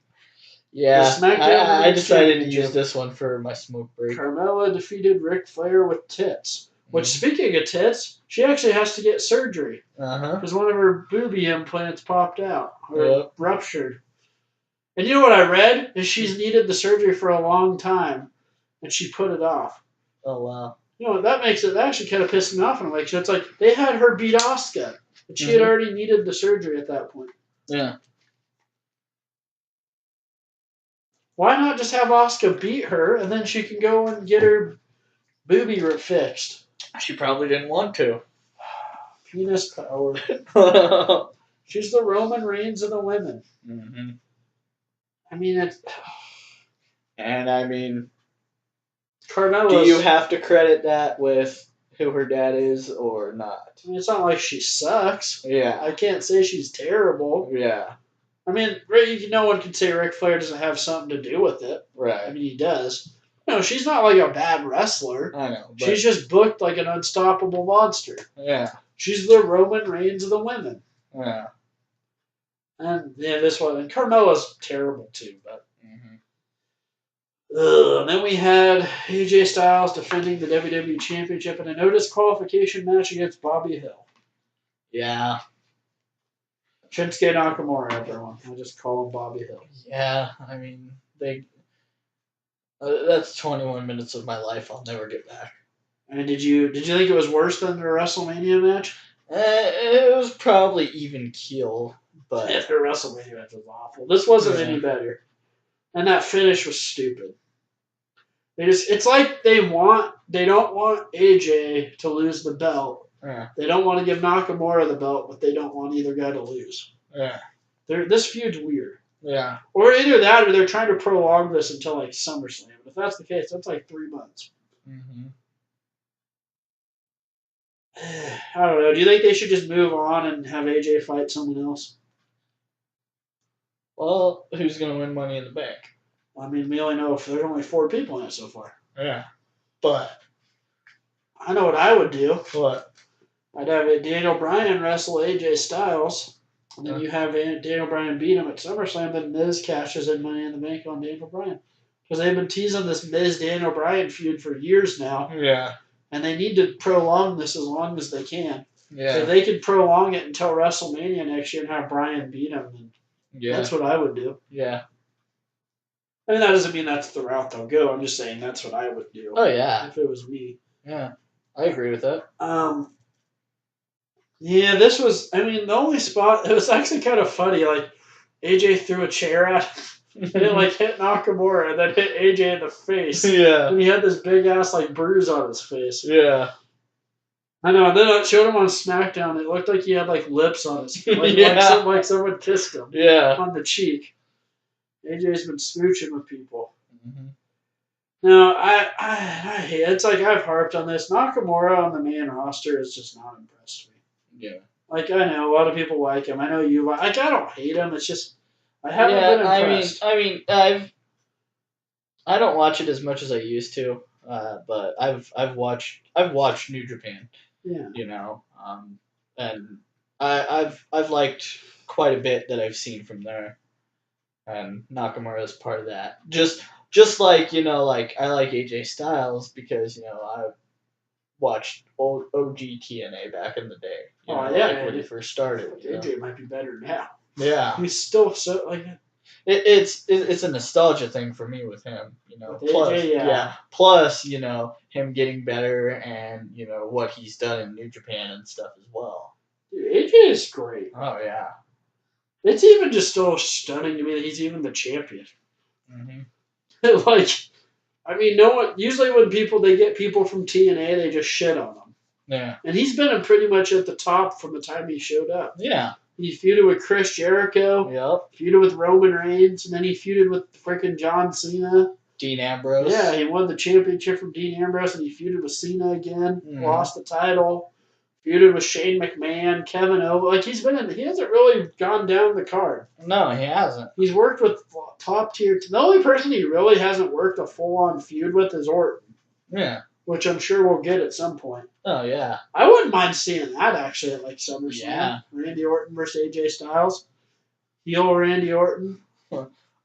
Yeah, I decided to use this one for my smoke break. Carmella defeated Ric Flair with tits. Which, speaking of tits, she actually has to get surgery. Because one of her boobie implants popped out. Or ruptured. And you know what I read? Is she's needed the surgery for a long time. And she put it off. Oh, wow. You know, that actually kind of pissed me off. And like, so it's like, they had her beat Asuka. But she had already needed the surgery at that point. Yeah. Why not just have Asuka beat her, and then she can go and get her boobie fixed? She probably didn't want to. Penis power. She's the Roman Reigns of the women. I mean, it's... And I mean... Carmella's... Do you have to credit that with who her dad is or not? I mean, it's not like she sucks. Yeah. I can't say she's terrible. Yeah. I mean, no one can say Ric Flair doesn't have something to do with it. Right. I mean, he does. No, she's not like a bad wrestler. I know. But... She's just booked like an unstoppable monster. Yeah. She's the Roman Reigns of the women. Yeah. And yeah, this one. And Carmella's terrible too, but. And then we had AJ Styles defending the WWE Championship in a no disqualification match against Bobby Hill. Yeah. Shinsuke Nakamura, everyone. I just call him Bobby Hill. Yeah, I mean, that's 21 minutes of my life I'll never get back. And did you think it was worse than the WrestleMania match? It was probably even keel, but the WrestleMania match was awful. This wasn't any better, and that finish was stupid. It's like they don't want AJ to lose the belt. Yeah. They don't want to give Nakamura the belt, but they don't want either guy to lose. Yeah. This feud's weird. Yeah. Or either that, or they're trying to prolong this until like SummerSlam. If that's the case, that's like 3 months. I don't know. Do you think they should just move on and have AJ fight someone else? Well, who's going to win Money in the Bank? I mean, we only know if there's only 4 people in it so far. Yeah. But I know what I would do. What? I'd have Daniel Bryan wrestle AJ Styles, and then you have Daniel Bryan beat him at SummerSlam, then Miz cashes in Money in the Bank on Daniel Bryan. Because they've been teasing this Miz-Daniel Bryan feud for years now. Yeah. And they need to prolong this as long as they can. Yeah. So they could prolong it until WrestleMania next year and have Bryan beat him. And that's what I would do. Yeah. I mean, that doesn't mean that's the route they'll go. I'm just saying that's what I would do. Oh, yeah. If it was me. Yeah. I agree with that. Yeah, this was. I mean, the only spot. It was actually kind of funny. Like AJ threw a chair at him, and it like hit Nakamura, and then hit AJ in the face. Yeah. And he had this big ass like bruise on his face. Yeah. I know. And then I showed him on SmackDown. It looked like he had like lips on his face, Yeah. like someone kissed him Yeah. on the cheek. AJ's been smooching with people. Mm-hmm. No, I hate it. It's like I've harped on this. Nakamura on the main roster is just not impressed me. Yeah. Like I know a lot of people like him. I know you like. I don't hate him. It's just I haven't been impressed. I don't watch it as much as I used to, but I've watched New Japan, Yeah. and I've liked quite a bit that I've seen from there, and Nakamura is part of that. Just like like I like AJ Styles because I watched old OG TNA back in the day. Like when he first started. AJ might be better now. Yeah. He's still so like. It's a nostalgia thing for me with him. With Plus, AJ, yeah. Plus, him getting better and what he's done in New Japan and stuff as well. Dude, AJ is great. Oh yeah. It's even just so stunning to me that he's even the champion. Mm-hmm. Like, I mean, no one. Usually, when they get people from TNA, they just shit on them. Yeah. And he's been pretty much at the top from the time he showed up. Yeah. He feuded with Chris Jericho. Yep. Feuded with Roman Reigns, and then he feuded with freaking John Cena. Dean Ambrose. Yeah, he won the championship from Dean Ambrose, and he feuded with Cena again. Mm-hmm. Lost the title. Feuded with Shane McMahon, Kevin Owens. Like he hasn't really gone down the card. No, he hasn't. He's worked with top tier. The only person he really hasn't worked a full on feud with is Orton. Yeah. Which I'm sure we'll get at some point. Oh yeah. I wouldn't mind seeing that actually at like SummerSlam. Yeah. Randy Orton versus AJ Styles. Heel Randy Orton.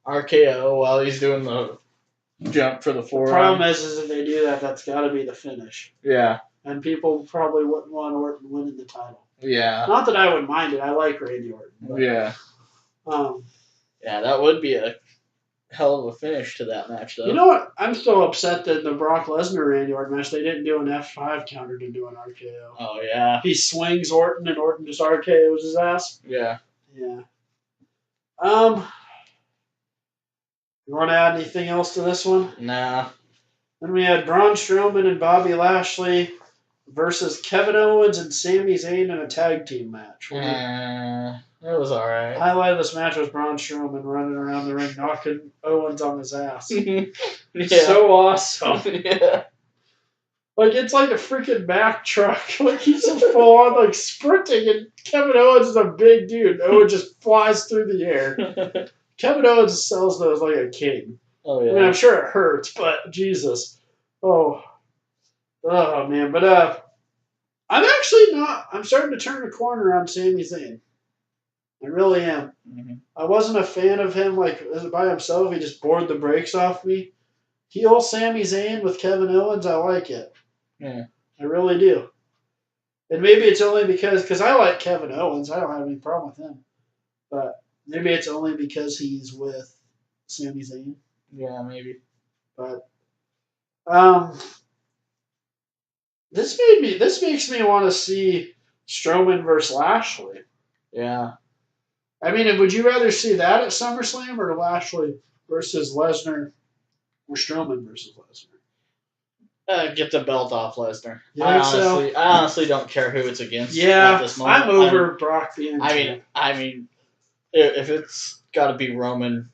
RKO while he's doing the jump for the forearm. The problem is if they do that, that's got to be the finish. Yeah. And people probably wouldn't want Orton winning the title. Yeah. Not that I would mind it. I like Randy Orton. But, yeah. Yeah, that would be a hell of a finish to that match, though. You know what? I'm still upset that in the Brock Lesnar Randy Orton match they didn't do an F5 counter to do an RKO. Oh yeah. He swings Orton and Orton just RKOs his ass. Yeah. Yeah. You want to add anything else to this one? Nah. Then we had Braun Strowman and Bobby Lashley versus Kevin Owens and Sami Zayn in a tag team match. It was alright. Highlight of this match was Braun Strowman running around the ring, knocking Owens on his ass. Yeah. So awesome. Yeah. Like, it's like a freaking Mack truck. Like, he's just full on, like, sprinting, and Kevin Owens is a big dude. Owens just flies through the air. Kevin Owens sells those like a king. Oh, yeah. I mean, I'm sure it hurts, but Jesus. Oh, man. But, I'm actually not. I'm starting to turn the corner on Sami Zayn. I really am. Mm-hmm. I wasn't a fan of him, like, by himself. He just bored the brakes off me. Heel Sami Zayn with Kevin Owens, I like it. Yeah. I really do. And maybe it's only because I like Kevin Owens. I don't have any problem with him. But maybe it's only because he's with Sami Zayn. Yeah, maybe. But this makes me want to see Strowman versus Lashley. Yeah. I mean, would you rather see that at SummerSlam or Lashley versus Lesnar or Strowman versus Lesnar? Get the belt off Lesnar. I honestly don't care who it's against. Yeah, at this moment. I'm over Brock being. I mean, if it's got to be Roman,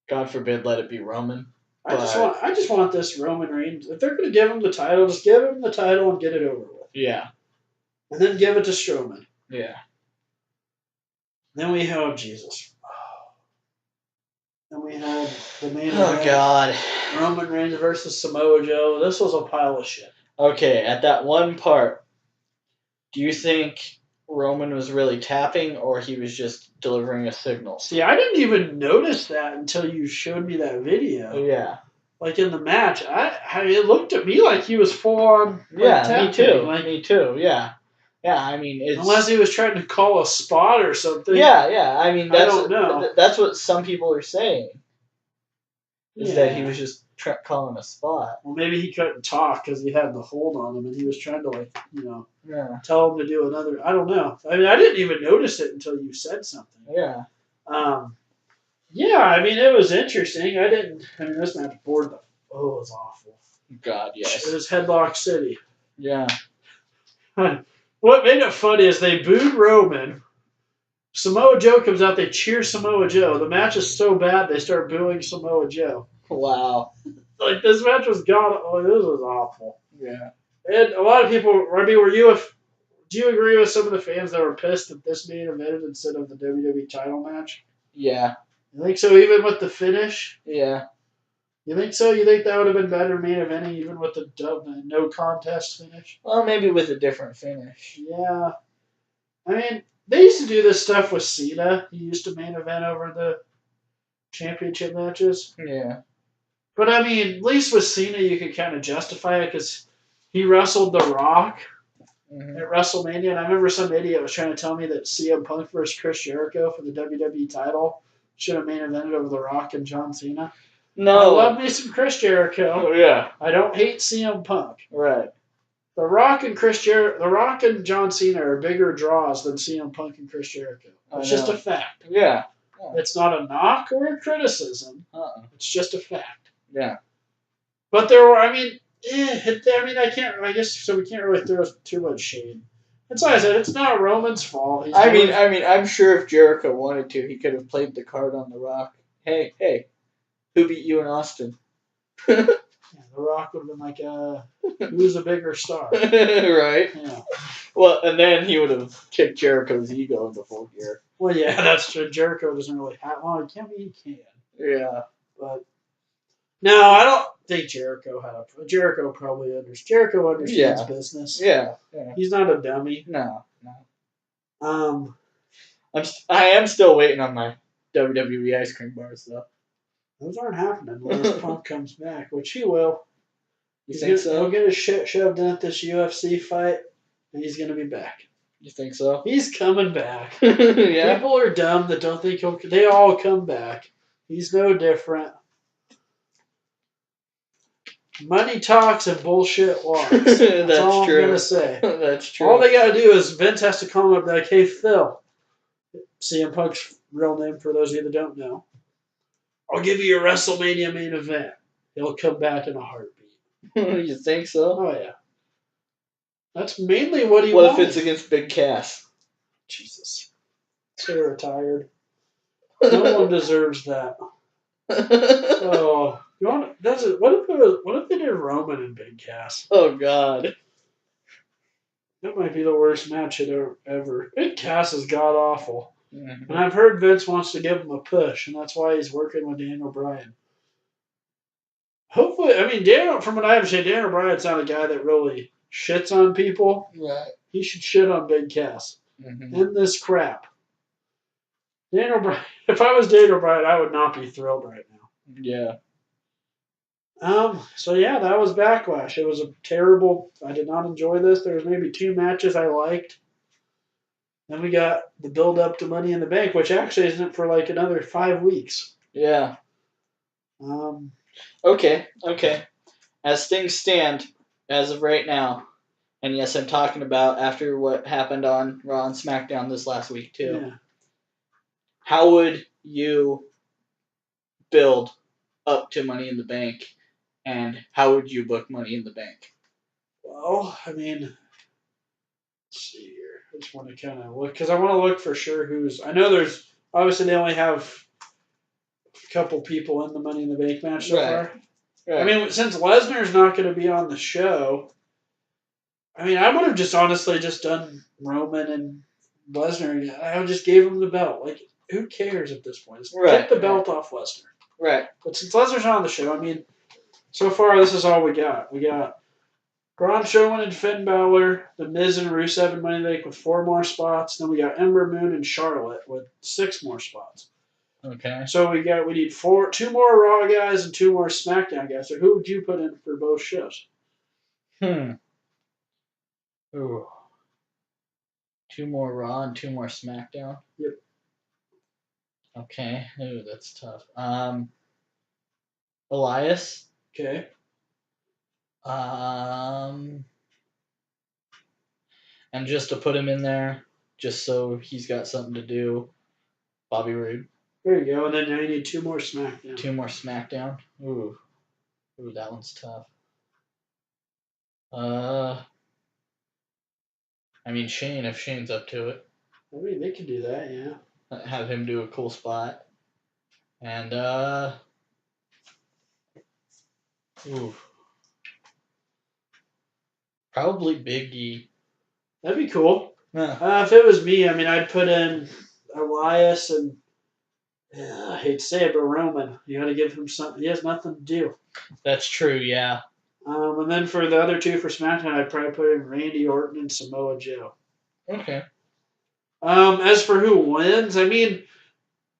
God forbid, let it be Roman. I just want this Roman Reigns. If they're going to give him the title, just give him the title and get it over with. Yeah. And then give it to Strowman. Yeah. Then we have Jesus. Then we had the main event. Oh, God. Roman Reigns versus Samoa Joe. This was a pile of shit. Okay, at that one part, do you think Roman was really tapping or he was just delivering a signal? See, I didn't even notice that until you showed me that video. Yeah. Like in the match, it looked to me like he was full on. Like, yeah, me too. Me too. Yeah. Yeah, I mean, it's... Unless he was trying to call a spot or something. Yeah, I mean, I don't know. That's what some people are saying. Is that he was just calling a spot. Well, maybe he couldn't talk because he had the hold on him, and he was trying to Yeah. tell him to do another. I don't know. I mean, I didn't even notice it until you said something. Yeah. Yeah. I mean, it was interesting. I didn't. I mean, this match bored the. Oh, it was awful. God, yes. It was Headlock City. Yeah. What made it funny is they booed Roman. Samoa Joe comes out, they cheer Samoa Joe. The match is so bad, they start booing Samoa Joe. Wow. Like, this match was god. Oh, this was awful. Yeah. And a lot of people. I mean, do you agree with some of the fans that were pissed that this main evented instead of the WWE title match? Yeah. You think so? Even with the finish? Yeah. You think so? You think that would have been better main eventing even with the no contest finish? Well, maybe with a different finish. Yeah. I mean, they used to do this stuff with Cena. He used to main event over the championship matches. Yeah. But I mean, at least with Cena, you could kind of justify it because he wrestled The Rock at WrestleMania, and I remember some idiot was trying to tell me that CM Punk versus Chris Jericho for the WWE title should have main evented over The Rock and John Cena. No. I love me some Chris Jericho. Oh, yeah. I don't hate CM Punk. Right. The Rock and John Cena are bigger draws than CM Punk and Chris Jericho. It's just a fact. Yeah. It's not a knock or a criticism. It's just a fact. Yeah. But there were, I mean, I can't. I guess so. We can't really throw too much shade. That's why I said it's not Roman's fault. I mean, I'm sure if Jericho wanted to, he could have played the card on The Rock. Hey, who beat you in Austin? Yeah, The Rock would have been like, who's a bigger star? Right. Yeah. Well, and then he would have kicked Jericho's ego into full gear. Well, yeah, that's true. Jericho doesn't really have. Well, he can't be. He can. Yeah. But no, I don't think Jericho had a. Jericho probably understands. Jericho understands business. Yeah. He's not a dummy. No. I am still waiting on my WWE ice cream bars though. Those aren't happening unless Punk comes back, which he will. You think so? He'll get his shit shoved in at this UFC fight, and he's gonna be back. You think so? He's coming back. Yeah. People are dumb that don't think he'll. They all come back. He's no different. Money talks and bullshit walks. That's all true. I'm gonna say. That's true. All they gotta do is Vince has to call him up and be like, "Hey Phil," CM Punk's real name for those of you that don't know. I'll give you your WrestleMania main event. He'll come back in a heartbeat. You think so? Oh yeah. That's mainly what he What wanted. if it's against Big Cass? Jesus. Stay retired. No one deserves that. Oh, you want? What if they did Roman and Big Cass? Oh God. That might be the worst match ever. Big Cass is god awful, Mm-hmm. and I've heard Vince wants to give him a push, and that's why he's working with Daniel Bryan. Hopefully, I mean, from what I understand, Daniel Bryan's not a guy that really shits on people. Right. He should shit on Big Cass. Mm-hmm. In this crap. Daniel Bryan. If I was Daniel Bryan, I would not be thrilled right now. Yeah. So yeah, that was Backlash. It was a terrible. I did not enjoy this. There was maybe 2 matches I liked. Then we got the build up to Money in the Bank, which actually isn't for like another 5 weeks. Yeah. Okay. As things stand, as of right now, and yes, I'm talking about after what happened on Raw and SmackDown this last week too. Yeah. How would you build up to Money in the Bank, and how would you book Money in the Bank? Well, I mean, let's see here. I just want to kind of look because I want to look for sure who's. I know there's obviously they only have a couple people in the Money in the Bank match so far. Right. I mean, since Lesnar's not going to be on the show, I mean, I would have just honestly just done Roman and Lesnar. I just gave him the belt. Like, who cares at this point? Just get the belt off Lesnar. Right. But since Lesnar's not on the show, I mean, so far this is all we got. We got Braun Strowman and Finn Balor, The Miz and Rusev and Money in the Bank with 4 more spots. Then we got Ember Moon and Charlotte with 6 more spots. Okay. So we need 2 more Raw guys and 2 more SmackDown guys. So who would you put in for both shows? Ooh. 2 more Raw and 2 more SmackDown? Yep. Okay. Ooh, that's tough. Elias? Okay. And just to put him in there, just so he's got something to do, Bobby Roode. There you go. And then now you need 2 more SmackDown. 2 more SmackDown. Ooh, that one's tough. I mean Shane, if Shane's up to it. I mean, they could do that, yeah. Have him do a cool spot. And probably Big E. That'd be cool. Yeah. If it was me, I mean, I'd put in Elias and I hate to say it, but Roman. You got to give him something. He has nothing to do. That's true. Yeah. And then for the other 2 for SmackDown, I'd probably put in Randy Orton and Samoa Joe. Okay. As for who wins, I mean,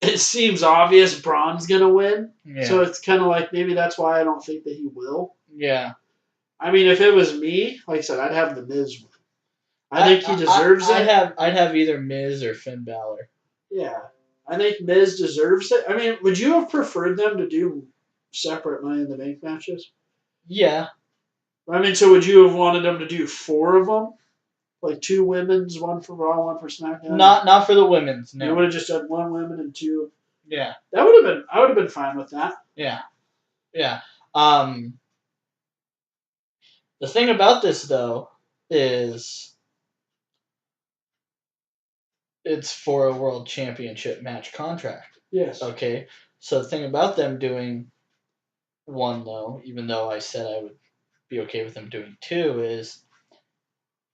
it seems obvious Braun's gonna win. Yeah. So it's kind of like maybe that's why I don't think that he will. Yeah. I mean, if it was me, like I said, I'd have the Miz win. I think he deserves it. I'd have either Miz or Finn Balor. Yeah, I think Miz deserves it. I mean, would you have preferred them to do separate Money in the Bank matches? Yeah. I mean, so would you have wanted them to do 4 of them? Like 2 women's, 1 for Raw, 1 for SmackDown? Not for the women's, no. You would have just done 1 women and 2. Yeah. That would have been. I would have been fine with that. Yeah. Yeah. The thing about this though is it's for a world championship match contract. Yes. Okay. So the thing about them doing 1 though, even though I said I would be okay with them doing 2, is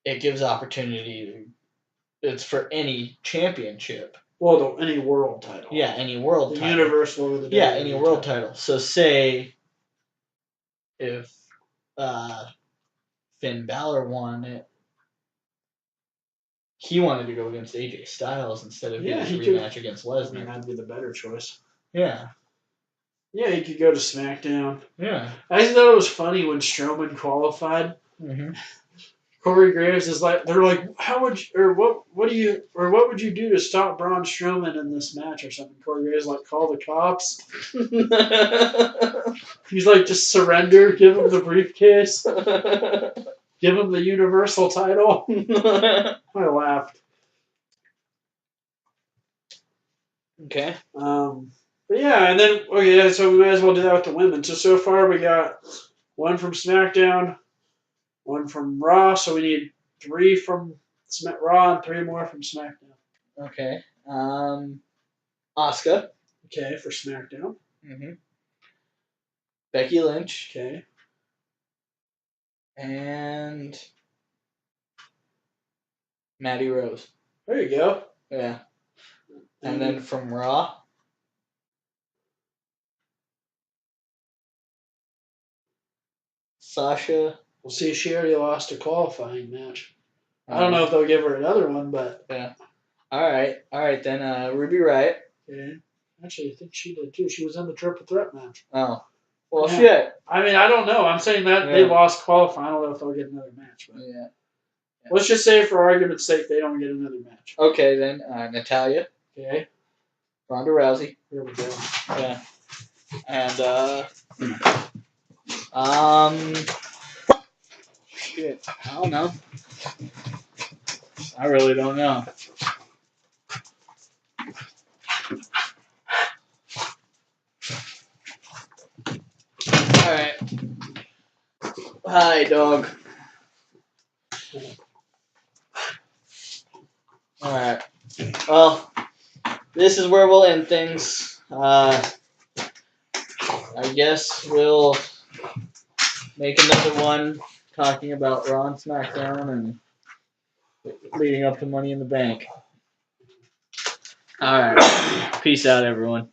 it gives opportunity. It's for any championship. Well, any world title. Yeah, any world the title. Universal or the Yeah, any world title. So say if Finn Balor won it, he wanted to go against AJ Styles instead of getting a rematch against Lesnar. I mean, that'd be the better choice. Yeah. Yeah, he could go to SmackDown. Yeah. I just thought it was funny when Strowman qualified. Mm-hmm. Corey Graves is like, they're like, how would you, or what would you do to stop Braun Strowman in this match or something? Corey Graves is like, call the cops. He's like, just surrender, give him the briefcase, give him the Universal title. I laughed. Okay. But yeah, and then okay, so we might as well do that with the women. So far we got 1 from SmackDown, 1 from Raw, so we need 3 from Raw and 3 more from SmackDown. Okay. Asuka. Okay, for SmackDown. Mm-hmm. Becky Lynch. Okay. And Mandy Rose. There you go. Yeah. And then from Raw, Sasha. Well, see, she already lost a qualifying match. I don't know if they'll give her another one, but yeah. All right then. Ruby Riott. Okay. Actually, I think she did too. She was in the triple threat match. Oh. Well, shit. I mean, I don't know. I'm saying that they lost qualifying. I don't know if they'll get another match. But yeah. Let's just say, for argument's sake, they don't get another match. Okay, then Natalya. Okay. Ronda Rousey. Here we go. Yeah. And shit. I don't know. I really don't know. Alright. Hi, dog. Alright. Well, this is where we'll end things. I guess we'll make another one talking about Raw and SmackDown and leading up to Money in the Bank. Alright. Peace out, everyone.